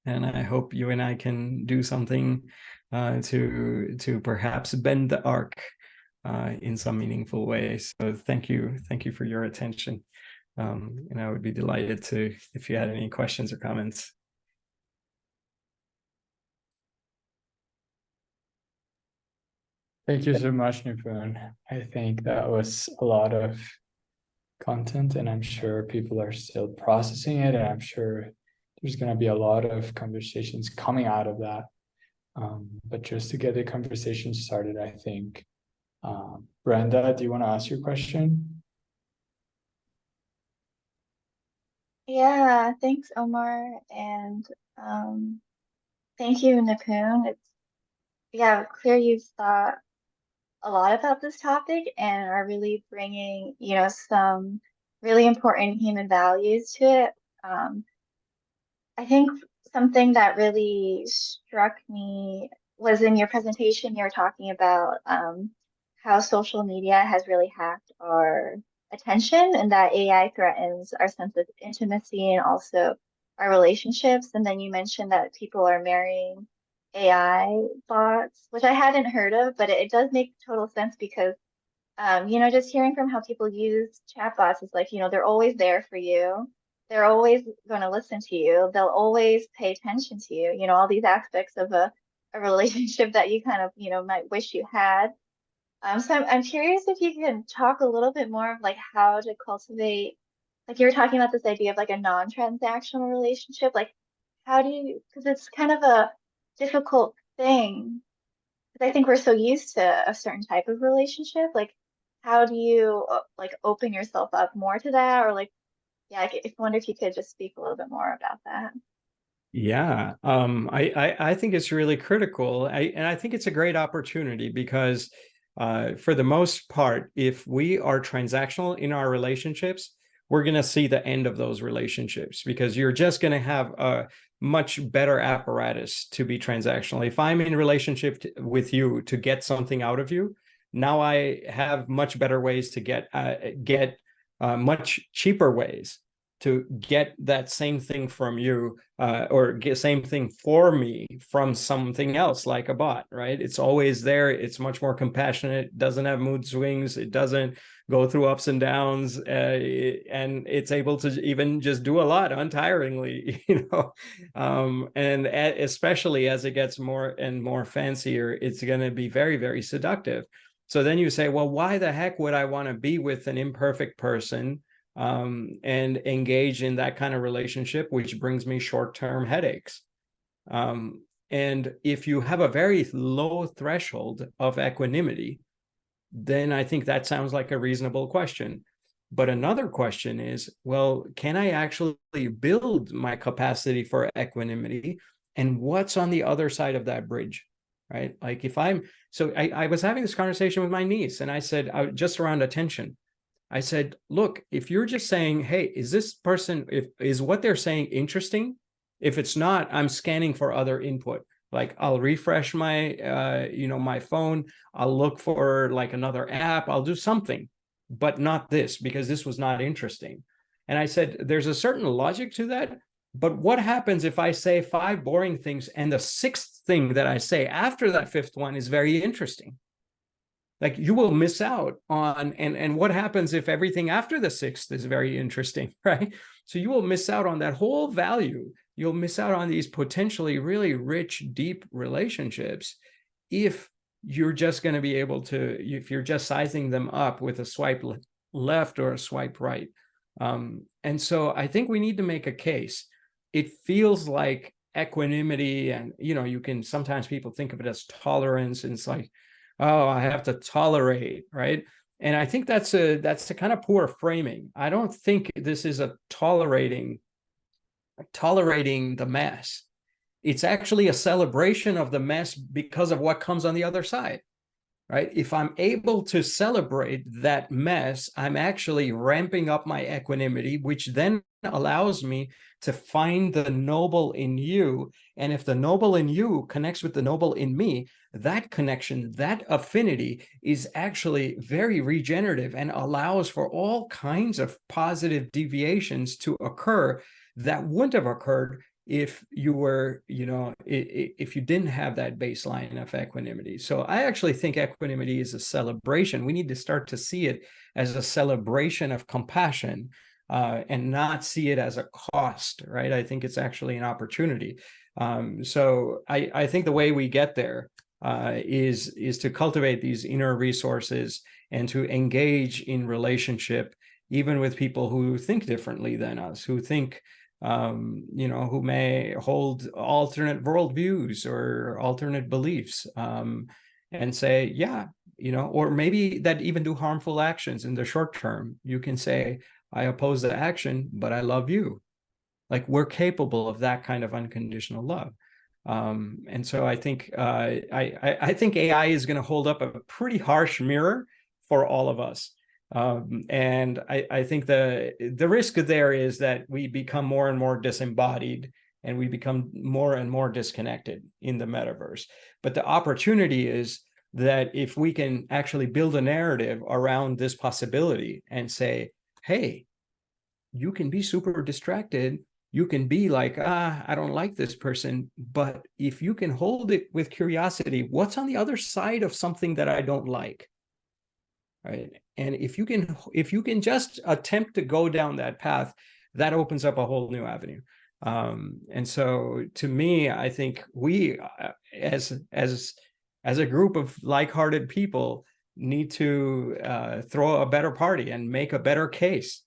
And I hope you and I can do something to perhaps bend the arc in some meaningful way. So thank you for your attention. And I would be delighted to, if you had any questions or comments. Thank you so much, Nipun. I think that was a lot of content, and I'm sure people are still processing it, and I'm sure there's going to be a lot of conversations coming out of that. But just to get the conversation started, I think, Brenda, do you want to ask your question? Yeah, thanks, Omar, and thank you, Nipun. It's clear you've thought a lot about this topic and are really bringing, some really important human values to it. I think something that really struck me was in your presentation, you were talking about how social media has really hacked our attention and that AI threatens our sense of intimacy and also our relationships. And then you mentioned that people are marrying AI bots, which I hadn't heard of, but it does make total sense because, just hearing from how people use chatbots is like, they're always there for you. They're always going to listen to you. They'll always pay attention to you, all these aspects of a relationship that you kind of, might wish you had. So I'm curious if you can talk a little bit more of like how to cultivate, like you were talking about this idea of like a non-transactional relationship, like how do you, because it's kind of a difficult thing, because I think we're so used to a certain type of relationship, like how do you like open yourself up more to that, or like, yeah, I wonder if you could just speak a little bit more about that. Yeah, I think it's really critical. And I think it's a great opportunity because for the most part, if we are transactional in our relationships, we're going to see the end of those relationships because you're just going to have a much better apparatus to be transactional. If I'm in a relationship with you to get something out of you, now I have much better ways to get much cheaper ways to get that same thing from you or get same thing for me from something else like a bot, right? It's always there. It's much more compassionate, doesn't have mood swings. It doesn't go through ups and downs. And it's able to even just do a lot untiringly, and especially as it gets more and more fancier, it's going to be very, very seductive. So then you say, well, why the heck would I want to be with an imperfect person and engage in that kind of relationship, which brings me short-term headaches? And if you have a very low threshold of equanimity, then I think that sounds like a reasonable question. But another question is, well, can I actually build my capacity for equanimity? And what's on the other side of that bridge, right? Like if I was having this conversation with my niece and I said, just around attention, I said, look, if you're just saying, hey, is this person, is what they're saying interesting? If it's not, I'm scanning for other input. Like I'll refresh my, my phone. I'll look for like another app. I'll do something, but not this because this was not interesting. And I said, there's a certain logic to that. But what happens if I say 5 boring things and the 6th thing that I say after that 5th one is very interesting? Like you will miss out on, and what happens if everything after the 6th is very interesting, right? So you will miss out on that whole value. You'll miss out on these potentially really rich, deep relationships if you're just going to be able to, if you're just sizing them up with a swipe left or a swipe right. And so I think we need to make a case. It feels like equanimity, and you can sometimes people think of it as tolerance, and it's like, oh, I have to tolerate, right? And I think that's a kind of poor framing. I don't think this is a tolerating the mess. It's actually a celebration of the mess because of what comes on the other side, right? If I'm able to celebrate that mess, I'm actually ramping up my equanimity, which then allows me to find the noble in you. And if the noble in you connects with the noble in me, that connection, that affinity is actually very regenerative and allows for all kinds of positive deviations to occur that wouldn't have occurred if you were, if you didn't have that baseline of equanimity. So I actually think equanimity is a celebration. We need to start to see it as a celebration of compassion, and not see it as a cost, right? I think it's actually an opportunity. So I think the way we get there is to cultivate these inner resources and to engage in relationship, even with people who think differently than us, who think, who may hold alternate worldviews or alternate beliefs, and say, yeah, or maybe that even do harmful actions in the short term. You can say, I oppose the action, but I love you. Like, we're capable of that kind of unconditional love. And so I think I think AI is going to hold up a pretty harsh mirror for all of us. And I think the risk there is that we become more and more disembodied, and we become more and more disconnected in the metaverse. But the opportunity is that if we can actually build a narrative around this possibility and say, hey, you can be super distracted. You can be like, I don't like this person. But if you can hold it with curiosity, what's on the other side of something that I don't like? Right. And if you can just attempt to go down that path, that opens up a whole new avenue. And so to me, I think we as a group of like-hearted people need to throw a better party and make a better case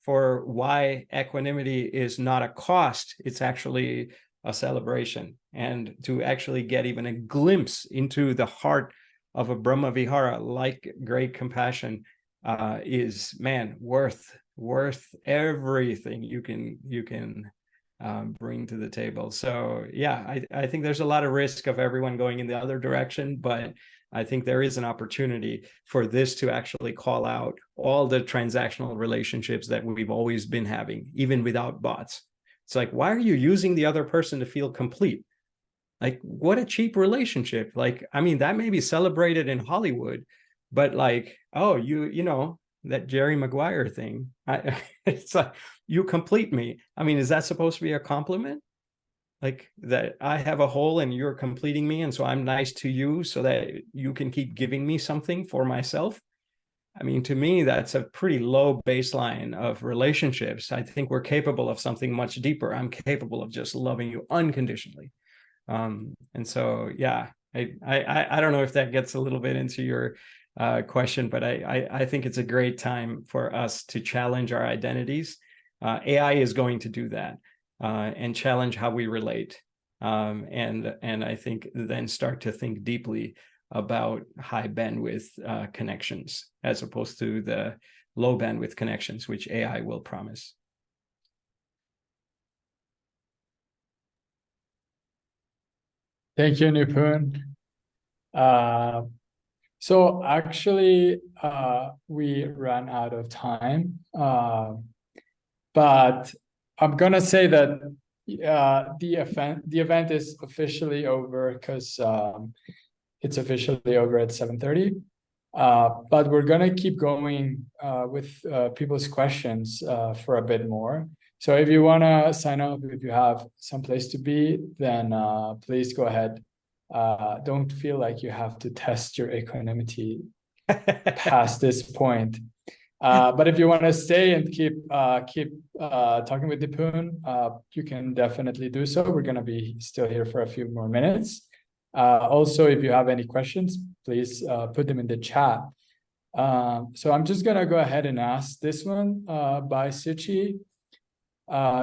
for why equanimity is not a cost. It's actually a celebration, and to actually get even a glimpse into the heart of a Brahma Vihara like great compassion is, man, worth everything you can bring to the table. So yeah, I think there's a lot of risk of everyone going in the other direction, but I think there is an opportunity for this to actually call out all the transactional relationships that we've always been having, even without bots. It's like, why are you using the other person to feel complete? Like, what a cheap relationship. Like, I mean, that may be celebrated in Hollywood, but like, oh, you know, that Jerry Maguire thing, it's like, you complete me. I mean, is that supposed to be a compliment? Like, that I have a hole and you're completing me, and so I'm nice to you so that you can keep giving me something for myself? I mean, to me, that's a pretty low baseline of relationships. I think we're capable of something much deeper. I'm capable of just loving you unconditionally. And so, yeah, I don't know if that gets a little bit into your question, but I think it's a great time for us to challenge our identities. AI is going to do that, and challenge how we relate. And I think then start to think deeply about high bandwidth connections as opposed to the low bandwidth connections, which AI will promise. Thank you, Nipun. So actually, we ran out of time, but I'm gonna say that the event is officially over because it's officially over at 7:30. But we're gonna keep going with people's questions for a bit more. So if you wanna sign up, if you have some place to be, then please go ahead. Don't feel like you have to test your equanimity past this point. But if you want to stay and keep talking with Nipun, you can definitely do so. We're going to be still here for a few more minutes. Also, if you have any questions, please put them in the chat. So I'm just going to go ahead and ask this one by Suchi.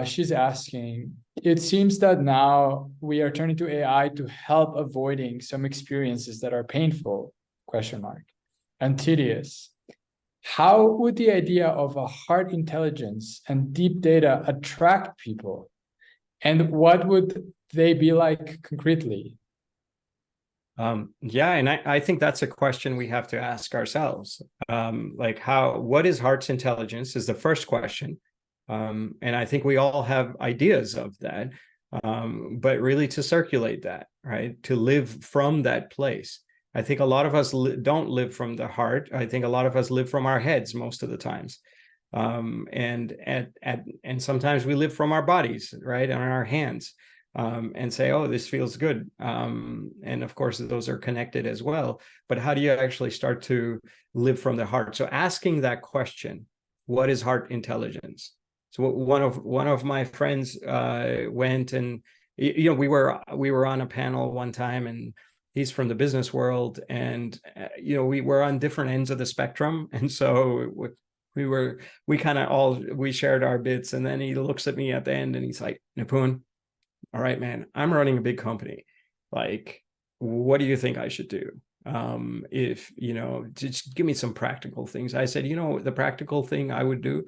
She's asking, it seems that now we are turning to AI to help avoiding some experiences that are painful, and tedious. How would the idea of a heart intelligence and deep data attract people? And what would they be like concretely? Yeah, and I think that's a question we have to ask ourselves. Like, what is heart's intelligence is the first question. And I think we all have ideas of that, but really to circulate that, right? To live from that place. I think a lot of us don't live from the heart. I think a lot of us live from our heads most of the times. And sometimes we live from our bodies, right, and our hands, and say, oh, this feels good. And of course, those are connected as well. But how do you actually start to live from the heart? So asking that question, what is heart intelligence? So one of my friends went, and we were on a panel one time, and he's from the business world, and we were on different ends of the spectrum, and so we shared our bits, and then he looks at me at the end and he's like, Nipun, all right, man, I'm running a big company. Like, what do you think I should do? If, just give me some practical things. I said, the practical thing I would do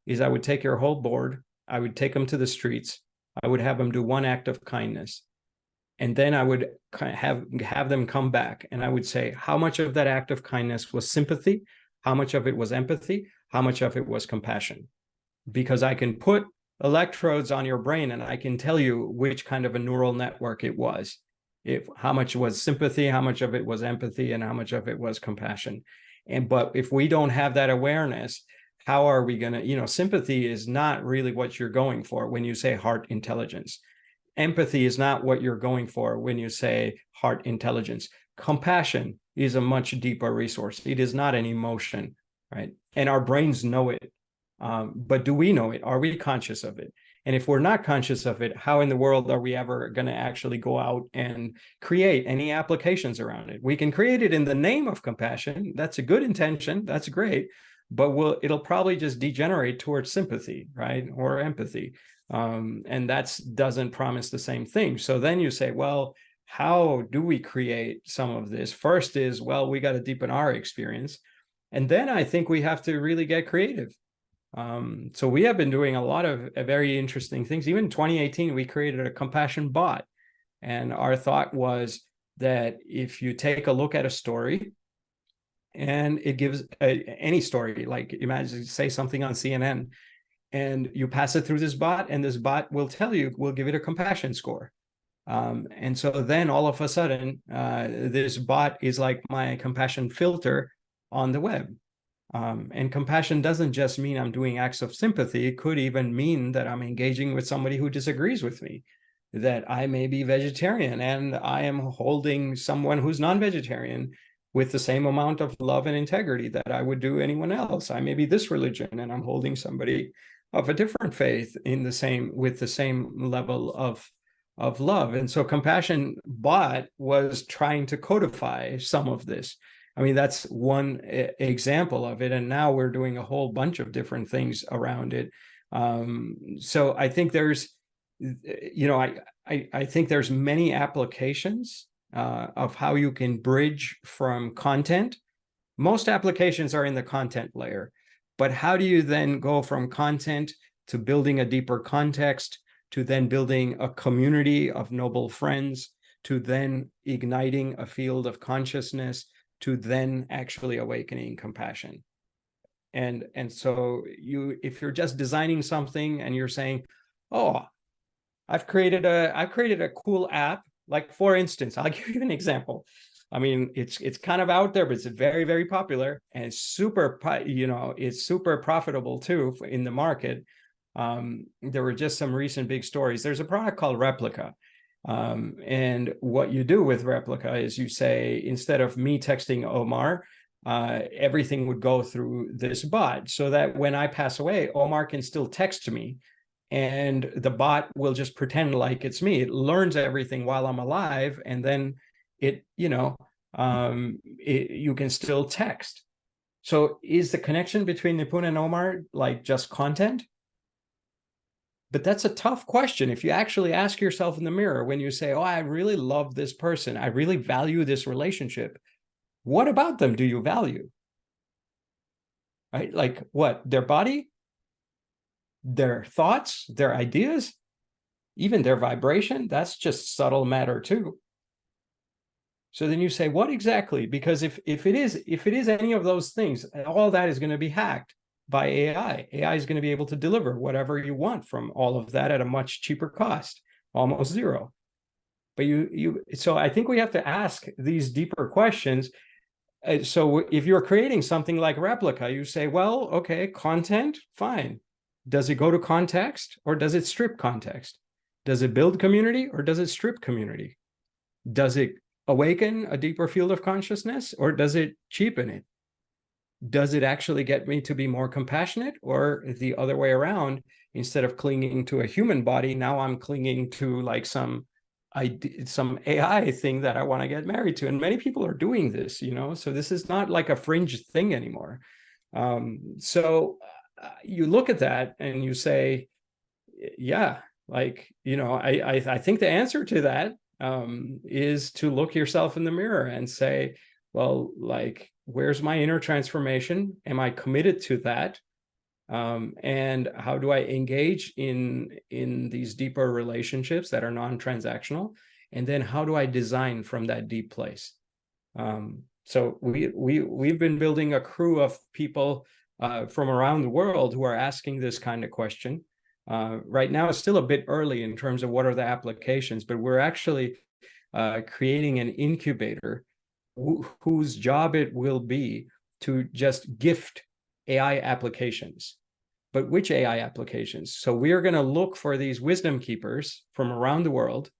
is I would take your whole board, I would take them to the streets, I would have them do one act of kindness. And then I would have them come back, and I would say, how much of that act of kindness was sympathy? How much of it was empathy? How much of it was compassion? Because I can put electrodes on your brain and I can tell you which kind of a neural network it was. How much was sympathy, how much of it was empathy, and how much of it was compassion. But if we don't have that awareness, how are we going to, sympathy is not really what you're going for when you say heart intelligence. Empathy is not what you're going for when you say heart intelligence. Compassion is a much deeper resource. It is not an emotion, right? And our brains know it. But do we know it? Are we conscious of it? And if we're not conscious of it, how in the world are we ever going to actually go out and create any applications around it? We can create it in the name of compassion. That's a good intention. That's great. But it'll probably just degenerate towards sympathy, right? Or empathy. And that doesn't promise the same thing. So then you say, well, how do we create some of this? First is, well, we got to deepen our experience. And then I think we have to really get creative. So we have been doing a lot of very interesting things. Even in 2018, we created a compassion bot. And our thought was that if you take a look at a story, and it gives any story, like imagine, say something on CNN, and you pass it through this bot, and this bot will give it a compassion score. And so then all of a sudden, this bot is like my compassion filter on the web. And compassion doesn't just mean I'm doing acts of sympathy. It could even mean that I'm engaging with somebody who disagrees with me, that I may be vegetarian and I am holding someone who's non-vegetarian with the same amount of love and integrity that I would do anyone else. I may be this religion and I'm holding somebody of a different faith with the same level of love. And so compassion bot was trying to codify some of this. I mean, that's one example of it. And now we're doing a whole bunch of different things around it. So I think there's, I think there's many applications of how you can bridge from content. Most applications are in the content layer, but how do you then go from content to building a deeper context, to then building a community of noble friends, to then igniting a field of consciousness, to then actually awakening compassion? And so if you're just designing something and you're saying, oh, I've created a cool app. Like, for instance, I'll give you an example. I mean, it's kind of out there, but it's very, very popular, and it's super profitable too in the market. There were just some recent big stories. There's a product called Replica. And what you do with Replica is you say, instead of me texting Omar, everything would go through this bot, so that when I pass away, Omar can still text me, and the bot will just pretend like it's me. It learns everything while I'm alive, and then you can still text. So is the connection between Nipun and Omar like just content? But that's a tough question. If you actually ask yourself in the mirror when you say, oh, I really love this person, I really value this relationship, what about them do you value? Right? Like what? Their body? Their thoughts? Their ideas? Even their vibration? That's just subtle matter too. So then you say, what exactly? Because if it is any of those things, all that is going to be hacked by AI. AI is going to be able to deliver whatever you want from all of that at a much cheaper cost, almost zero. But so I think we have to ask these deeper questions. So if you're creating something like replica, you say, well, okay, content, fine. Does it go to context or does it strip context? Does it build community or does it strip community? Does it awaken a deeper field of consciousness or does it cheapen it? Does it actually get me to be more compassionate, or the other way around? Instead of clinging to a human body, now I'm clinging to like some AI thing that I want to get married to. And many people are doing this, you know, so this is not like a fringe thing anymore. So you look at that and you say, yeah, like, you know, I think the answer to that is to look yourself in the mirror and say, well, like, where's my inner transformation? Am I committed to that? And how do I engage in these deeper relationships that are non-transactional? And then how do I design from that deep place? So we've been building a crew of people from around the world who are asking this kind of question. Right now, it's still a bit early in terms of what are the applications, but we're actually creating an incubator whose job it will be to just gift AI applications. But which AI applications? So we are going to look for these wisdom keepers from around the world,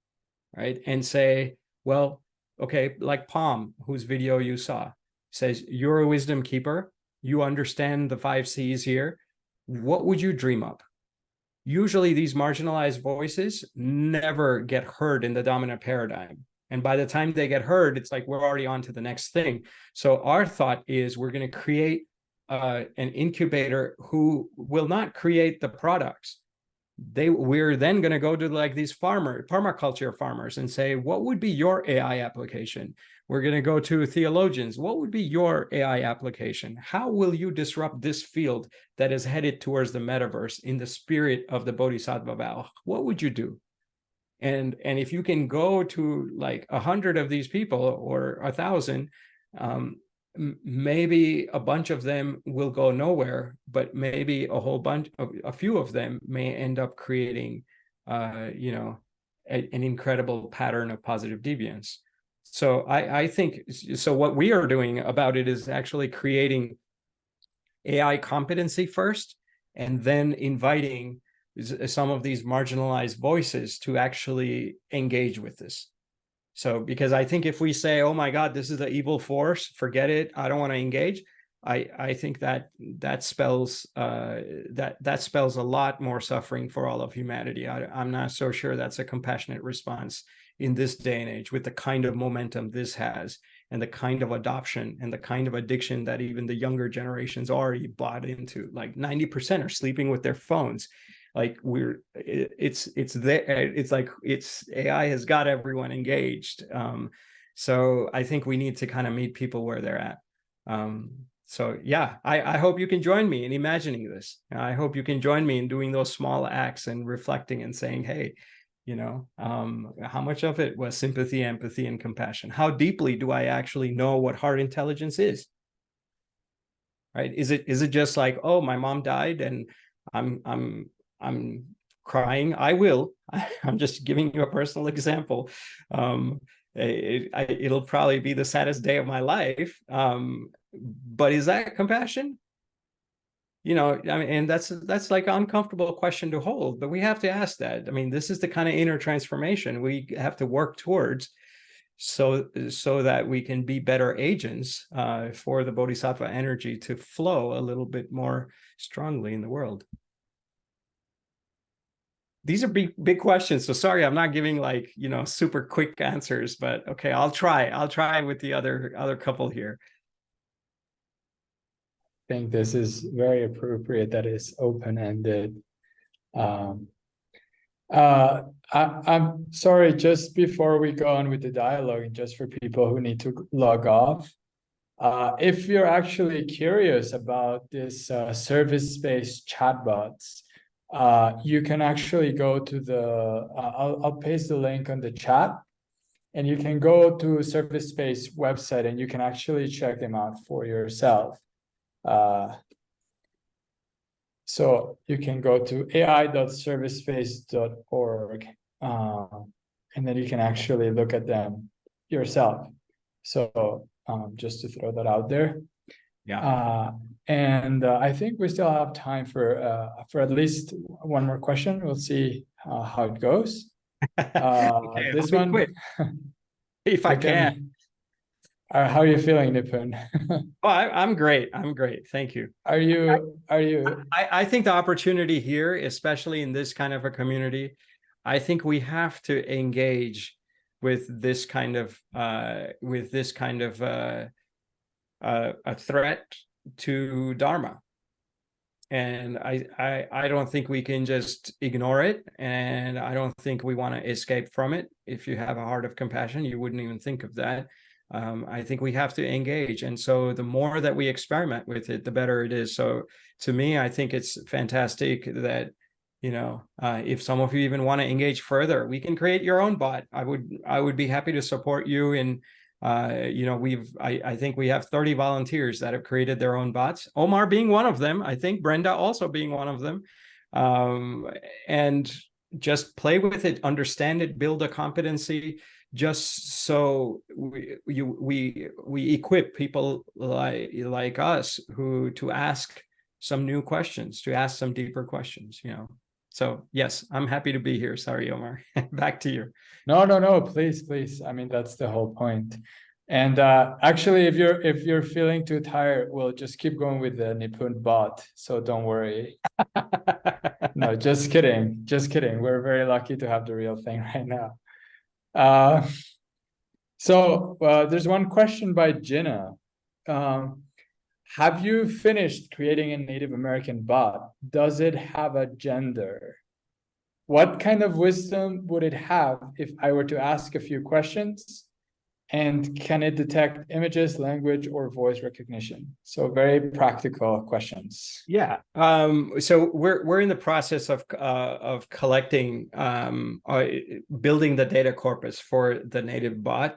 right? And say, well, okay, like Palm, whose video you saw, says, you're a wisdom keeper. You understand the 5 C's here. What would you dream up? Usually these marginalized voices never get heard in the dominant paradigm. And by the time they get heard, it's like we're already on to the next thing. So our thought is we're going to create an incubator who will not create the products. We're then going to go to like these permaculture farmers and say, what would be your AI application? We're going to go to theologians. What would be your AI application? How will you disrupt this field that is headed towards the metaverse in the spirit of the Bodhisattva vow? What would you do? And if you can go to like 100 of these people or 1,000, maybe a bunch of them will go nowhere, but maybe a few of them may end up creating, you know, an incredible pattern of positive deviance. So I think, so what we are doing about it is actually creating AI competency first, and then inviting some of these marginalized voices to actually engage with this. So, because I think if we say, oh my God, this is the evil force, forget it, I don't want to engage, I think that spells that spells a lot more suffering for all of humanity. I'm not so sure that's a compassionate response in this day and age, with the kind of momentum this has, and the kind of adoption and the kind of addiction that even the younger generations already bought into. Like 90% are sleeping with their phones. Like it's AI has got everyone engaged. So I think we need to kind of meet people where they're at. So yeah, I hope you can join me in imagining this. I hope you can join me in doing those small acts and reflecting and saying, hey, you know, how much of it was sympathy, empathy, and compassion? How deeply do I actually know what heart intelligence is? Right? Is it just like, oh, my mom died and I'm crying? I will. I'm just giving you a personal example. It'll probably be the saddest day of my life. But is that compassion? You know, I mean, and that's like an uncomfortable question to hold, but we have to ask that. I mean, this is the kind of inner transformation we have to work towards, so that we can be better agents for the Bodhisattva energy to flow a little bit more strongly in the world. These are big questions, so sorry I'm not giving like, you know, super quick answers, but okay, I'll try with the other couple here. I think this is very appropriate that it's open-ended. I'm sorry, just before we go on with the dialogue, and just for people who need to log off, if you're actually curious about this ServiceSpace chatbots, you can actually go to the, I'll paste the link on the chat, and you can go to ServiceSpace website and you can actually check them out for yourself. So you can go to ai.servicespace.org, and then you can actually look at them yourself. So just to throw that out there. Yeah. And I think we still have time for at least one more question. We'll see how it goes. Okay, This I'll be one, quick, if I can. How are you feeling, Nipun? Oh, I'm great. I'm great. Thank you. Are you? I think the opportunity here, especially in this kind of a community, I think we have to engage with this kind of a threat to Dharma. And I don't think we can just ignore it. And I don't think we want to escape from it. If you have a heart of compassion, you wouldn't even think of that. I think we have to engage. And so the more that we experiment with it, the better it is. So to me, I think it's fantastic that, if some of you even want to engage further, we can create your own bot. I would be happy to support you in, I think we have 30 volunteers that have created their own bots. Omar being one of them. I think Brenda also being one of them. And just play with it, understand it, build a competency, just so we equip people like us to ask some new questions, to ask some deeper questions, So yes, I'm happy to be here. Sorry, Omar. Back to you. No, please. I mean, that's the whole point. And actually, if you're feeling too tired, we'll just keep going with the Nipun bot. So don't worry. No, just kidding. We're very lucky to have the real thing right now. So there's one question by Jenna. Have you finished creating a Native American bot? Does it have a gender? What kind of wisdom would it have if I were to ask a few questions? And can it detect images, language, or voice recognition? So very practical questions. Yeah. So we're in the process of collecting, building the data corpus for the native bot.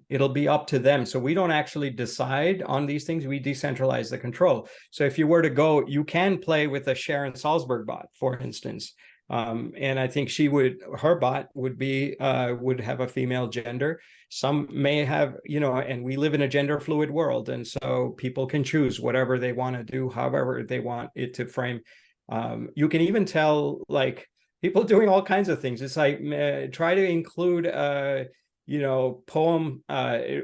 It'll be up to them. So we don't actually decide on these things. We decentralize the control. So if you were to go, you can play with a Sharon Salzberg bot, for instance. And I think her bot would have a female gender. Some may have, and we live in a gender fluid world. And so people can choose whatever they want to do, however they want it to frame. You can even tell, like, people doing all kinds of things. It's like, try to include, poem,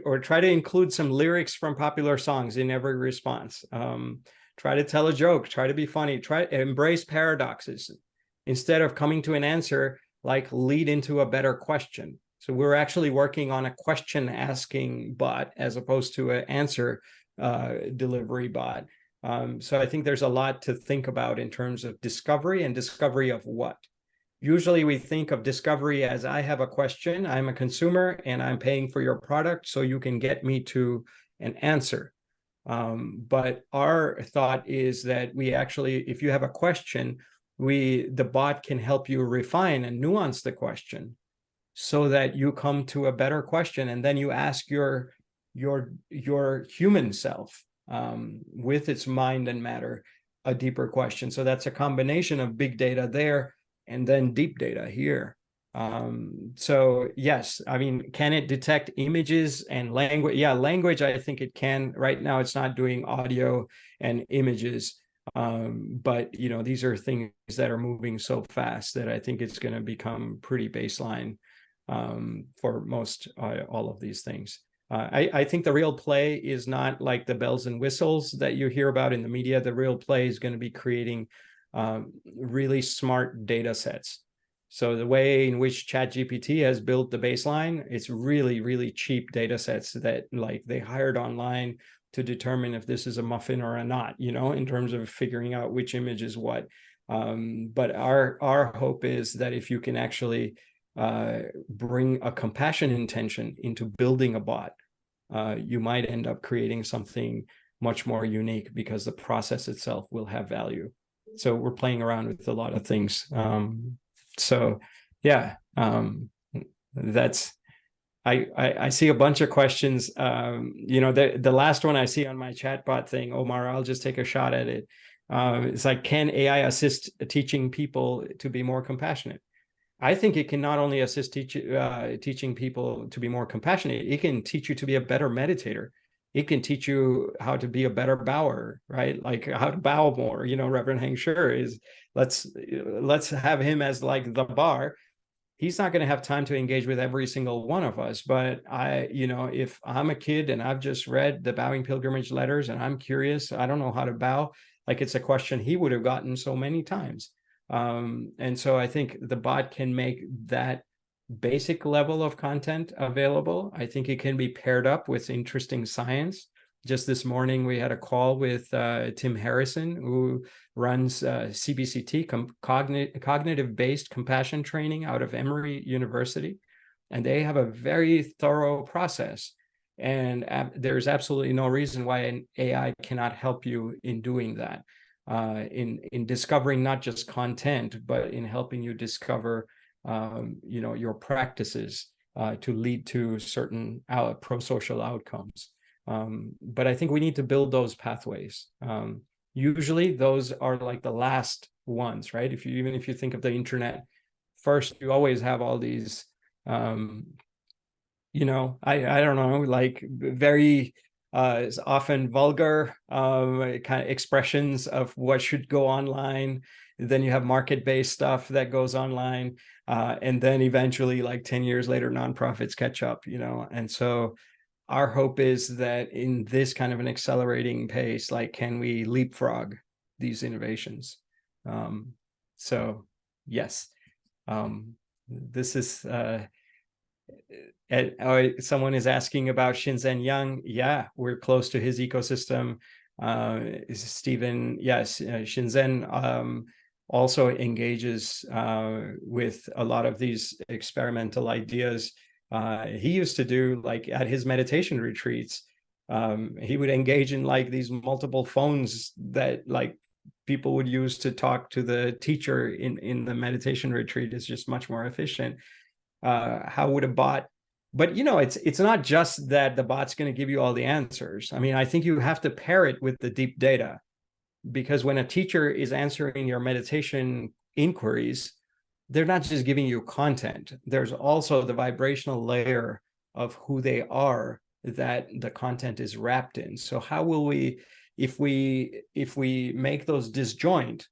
or try to include some lyrics from popular songs in every response. Try to tell a joke, try to be funny, try to embrace paradoxes. Instead of coming to an answer, like, lead into a better question. So we're actually working on a question asking bot as opposed to an answer delivery bot. So I think there's a lot to think about in terms of discovery, and discovery of what. Usually we think of discovery as, I have a question, I'm a consumer, and I'm paying for your product, so you can get me to an answer. But our thought is that we actually, if you have a question, the bot can help you refine and nuance the question so that you come to a better question, and then you ask your human self, with its mind and matter, a deeper question. So that's a combination of big data there and then deep data here. So yes, I mean, can it detect images and language? Yeah, language, I think it can. Right now it's not doing audio and images. But these are things that are moving so fast that I think it's going to become pretty baseline for most all of these things. I think the real play is not like the bells and whistles that you hear about in the media. The real play is going to be creating really smart data sets. So the way in which ChatGPT has built the baseline, it's really, really cheap data sets that, like, they hired online to determine if this is a muffin or a not, in terms of figuring out which image is what. But our hope is that if you can actually bring a compassion intention into building a bot, you might end up creating something much more unique, because the process itself will have value. So we're playing around with a lot of things. That's, I see a bunch of questions. The last one I see on my chatbot thing, Omar, I'll just take a shot at it. It's like, can AI assist teaching people to be more compassionate? I think it can not only assist teaching people to be more compassionate, it can teach you to be a better meditator. It can teach you how to be a better bower, right? Like how to bow more. Reverend Heng Sure is, let's have him as like the bar. He's not going to have time to engage with every single one of us. But if I'm a kid and I've just read the Bowing Pilgrimage letters and I'm curious, I don't know how to bow. Like, it's a question he would have gotten so many times. And so I think the bot can make that basic level of content available. I think it can be paired up with interesting science. Just this morning, we had a call with Tim Harrison, who runs CBCT, cognitive-based compassion training out of Emory University. And they have a very thorough process. And there's absolutely no reason why an AI cannot help you in doing that, in discovering not just content, but in helping you discover your practices to lead to certain pro-social outcomes. But I think we need to build those pathways. Usually those are like the last ones, right? Even if you think of the internet, first, you always have all these, I don't know, like very often vulgar kind of expressions of what should go online. Then you have market-based stuff that goes online. And then eventually, like 10 years later, nonprofits catch up, and so our hope is that in this kind of an accelerating pace, like, can we leapfrog these innovations? So yes, this is, someone is asking about Shenzhen Yang. Yeah, we're close to his ecosystem. Stephen, yes, Shenzhen also engages with a lot of these experimental ideas. He used to do, like, at his meditation retreats, he would engage in like these multiple phones that like people would use to talk to the teacher in the meditation retreat. Is just much more efficient. How would a bot? But it's not just that the bot's going to give you all the answers. I mean, I think you have to pair it with the deep data, because when a teacher is answering your meditation inquiries, they're not just giving you content. There's also the vibrational layer of who they are that the content is wrapped in. So how will we, if we make those disjoint,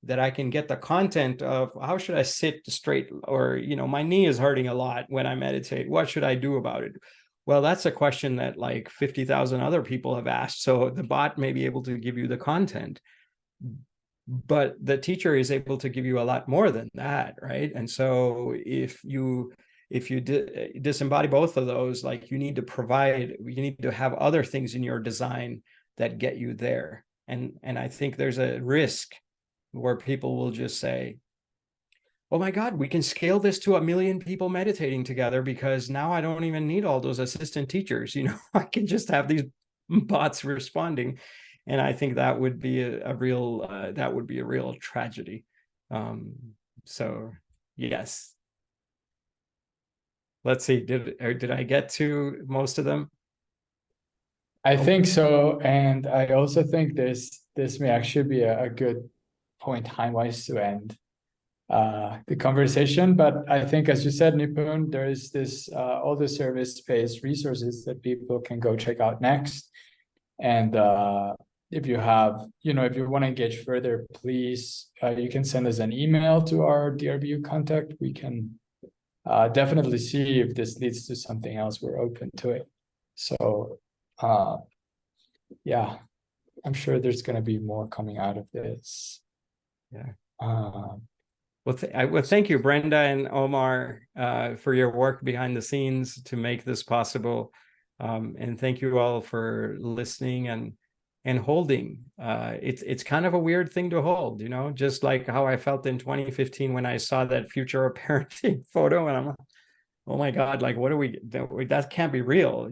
that I can get the content of how should I sit straight, or my knee is hurting a lot when I meditate, what should I do about it? Well, that's a question that like 50,000 other people have asked. So the bot may be able to give you the content, but the teacher is able to give you a lot more than that, right? And so if you disembody both of those, like, you need to have other things in your design that get you there. And I think there's a risk where people will just say, oh my God, we can scale this to 1 million people meditating together, because now I don't even need all those assistant teachers. I can just have these bots responding. And I think that would be a real tragedy. So yes. Let's see, did I get to most of them? I think so. And I also think this may actually be a good point time-wise to end the conversation. But I think, as you said, Nipun, there is this all the service-based resources that people can go check out next. And if you have, if you want to engage further, please, you can send us an email to our DRBU contact. We can definitely see if this leads to something else. We're open to it. So yeah, I'm sure there's going to be more coming out of this. Yeah. Well, thank you, Brenda and Omar, for your work behind the scenes to make this possible. And thank you all for listening and holding. It's kind of a weird thing to hold, just like how I felt in 2015 when I saw that future parenting photo, and I'm like, oh my God, like, that can't be real,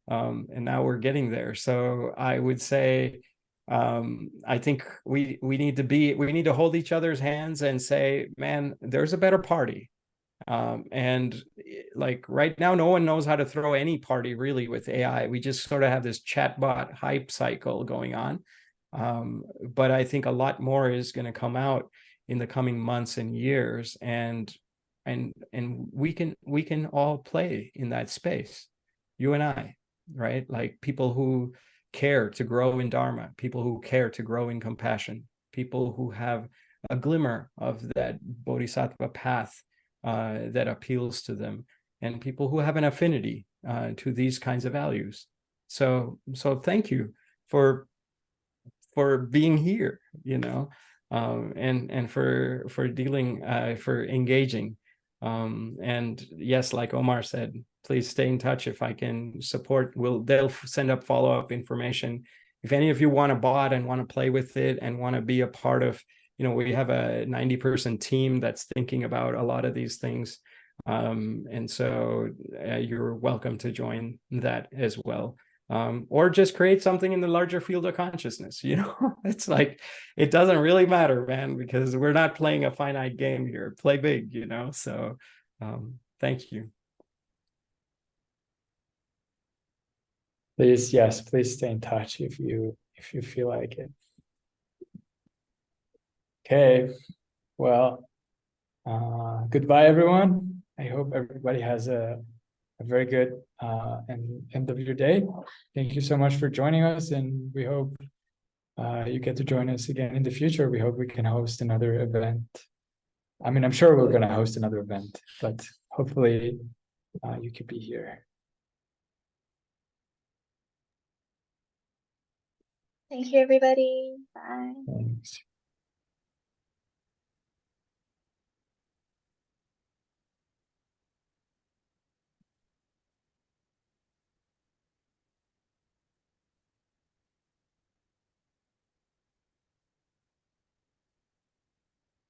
and now we're getting there. So I would say, I think we need to hold each other's hands and say, man, there's a better party. And like right now, no one knows how to throw any party really with AI. We just sort of have this chatbot hype cycle going on. But I think a lot more is going to come out in the coming months and years. And and we can all play in that space, you and I, right? Like people who care to grow in Dharma, people who care to grow in compassion, people who have a glimmer of that bodhisattva path that appeals to them, and people who have an affinity to these kinds of values. So thank you for being here, you know, and for dealing, for engaging. And yes, like Omar said, please stay in touch. If I can support, they'll send up follow-up information. If any of you want a bot and want to play with it and want to be a part of, you know, we have a 90-person team that's thinking about a lot of these things. And so you're welcome to join that as well. Or just create something in the larger field of consciousness, you know. It's like, it doesn't really matter, man, because we're not playing a finite game here. Play big, you know. So thank you. Please, yes, please stay in touch if you feel like it. Okay, well, goodbye, everyone. I hope everybody has a very good end of your day. Thank you so much for joining us, and we hope you get to join us again in the future. We hope we can host another event. I mean, I'm sure we're going to host another event, but hopefully you could be here. Thank you, everybody. Bye. Thanks.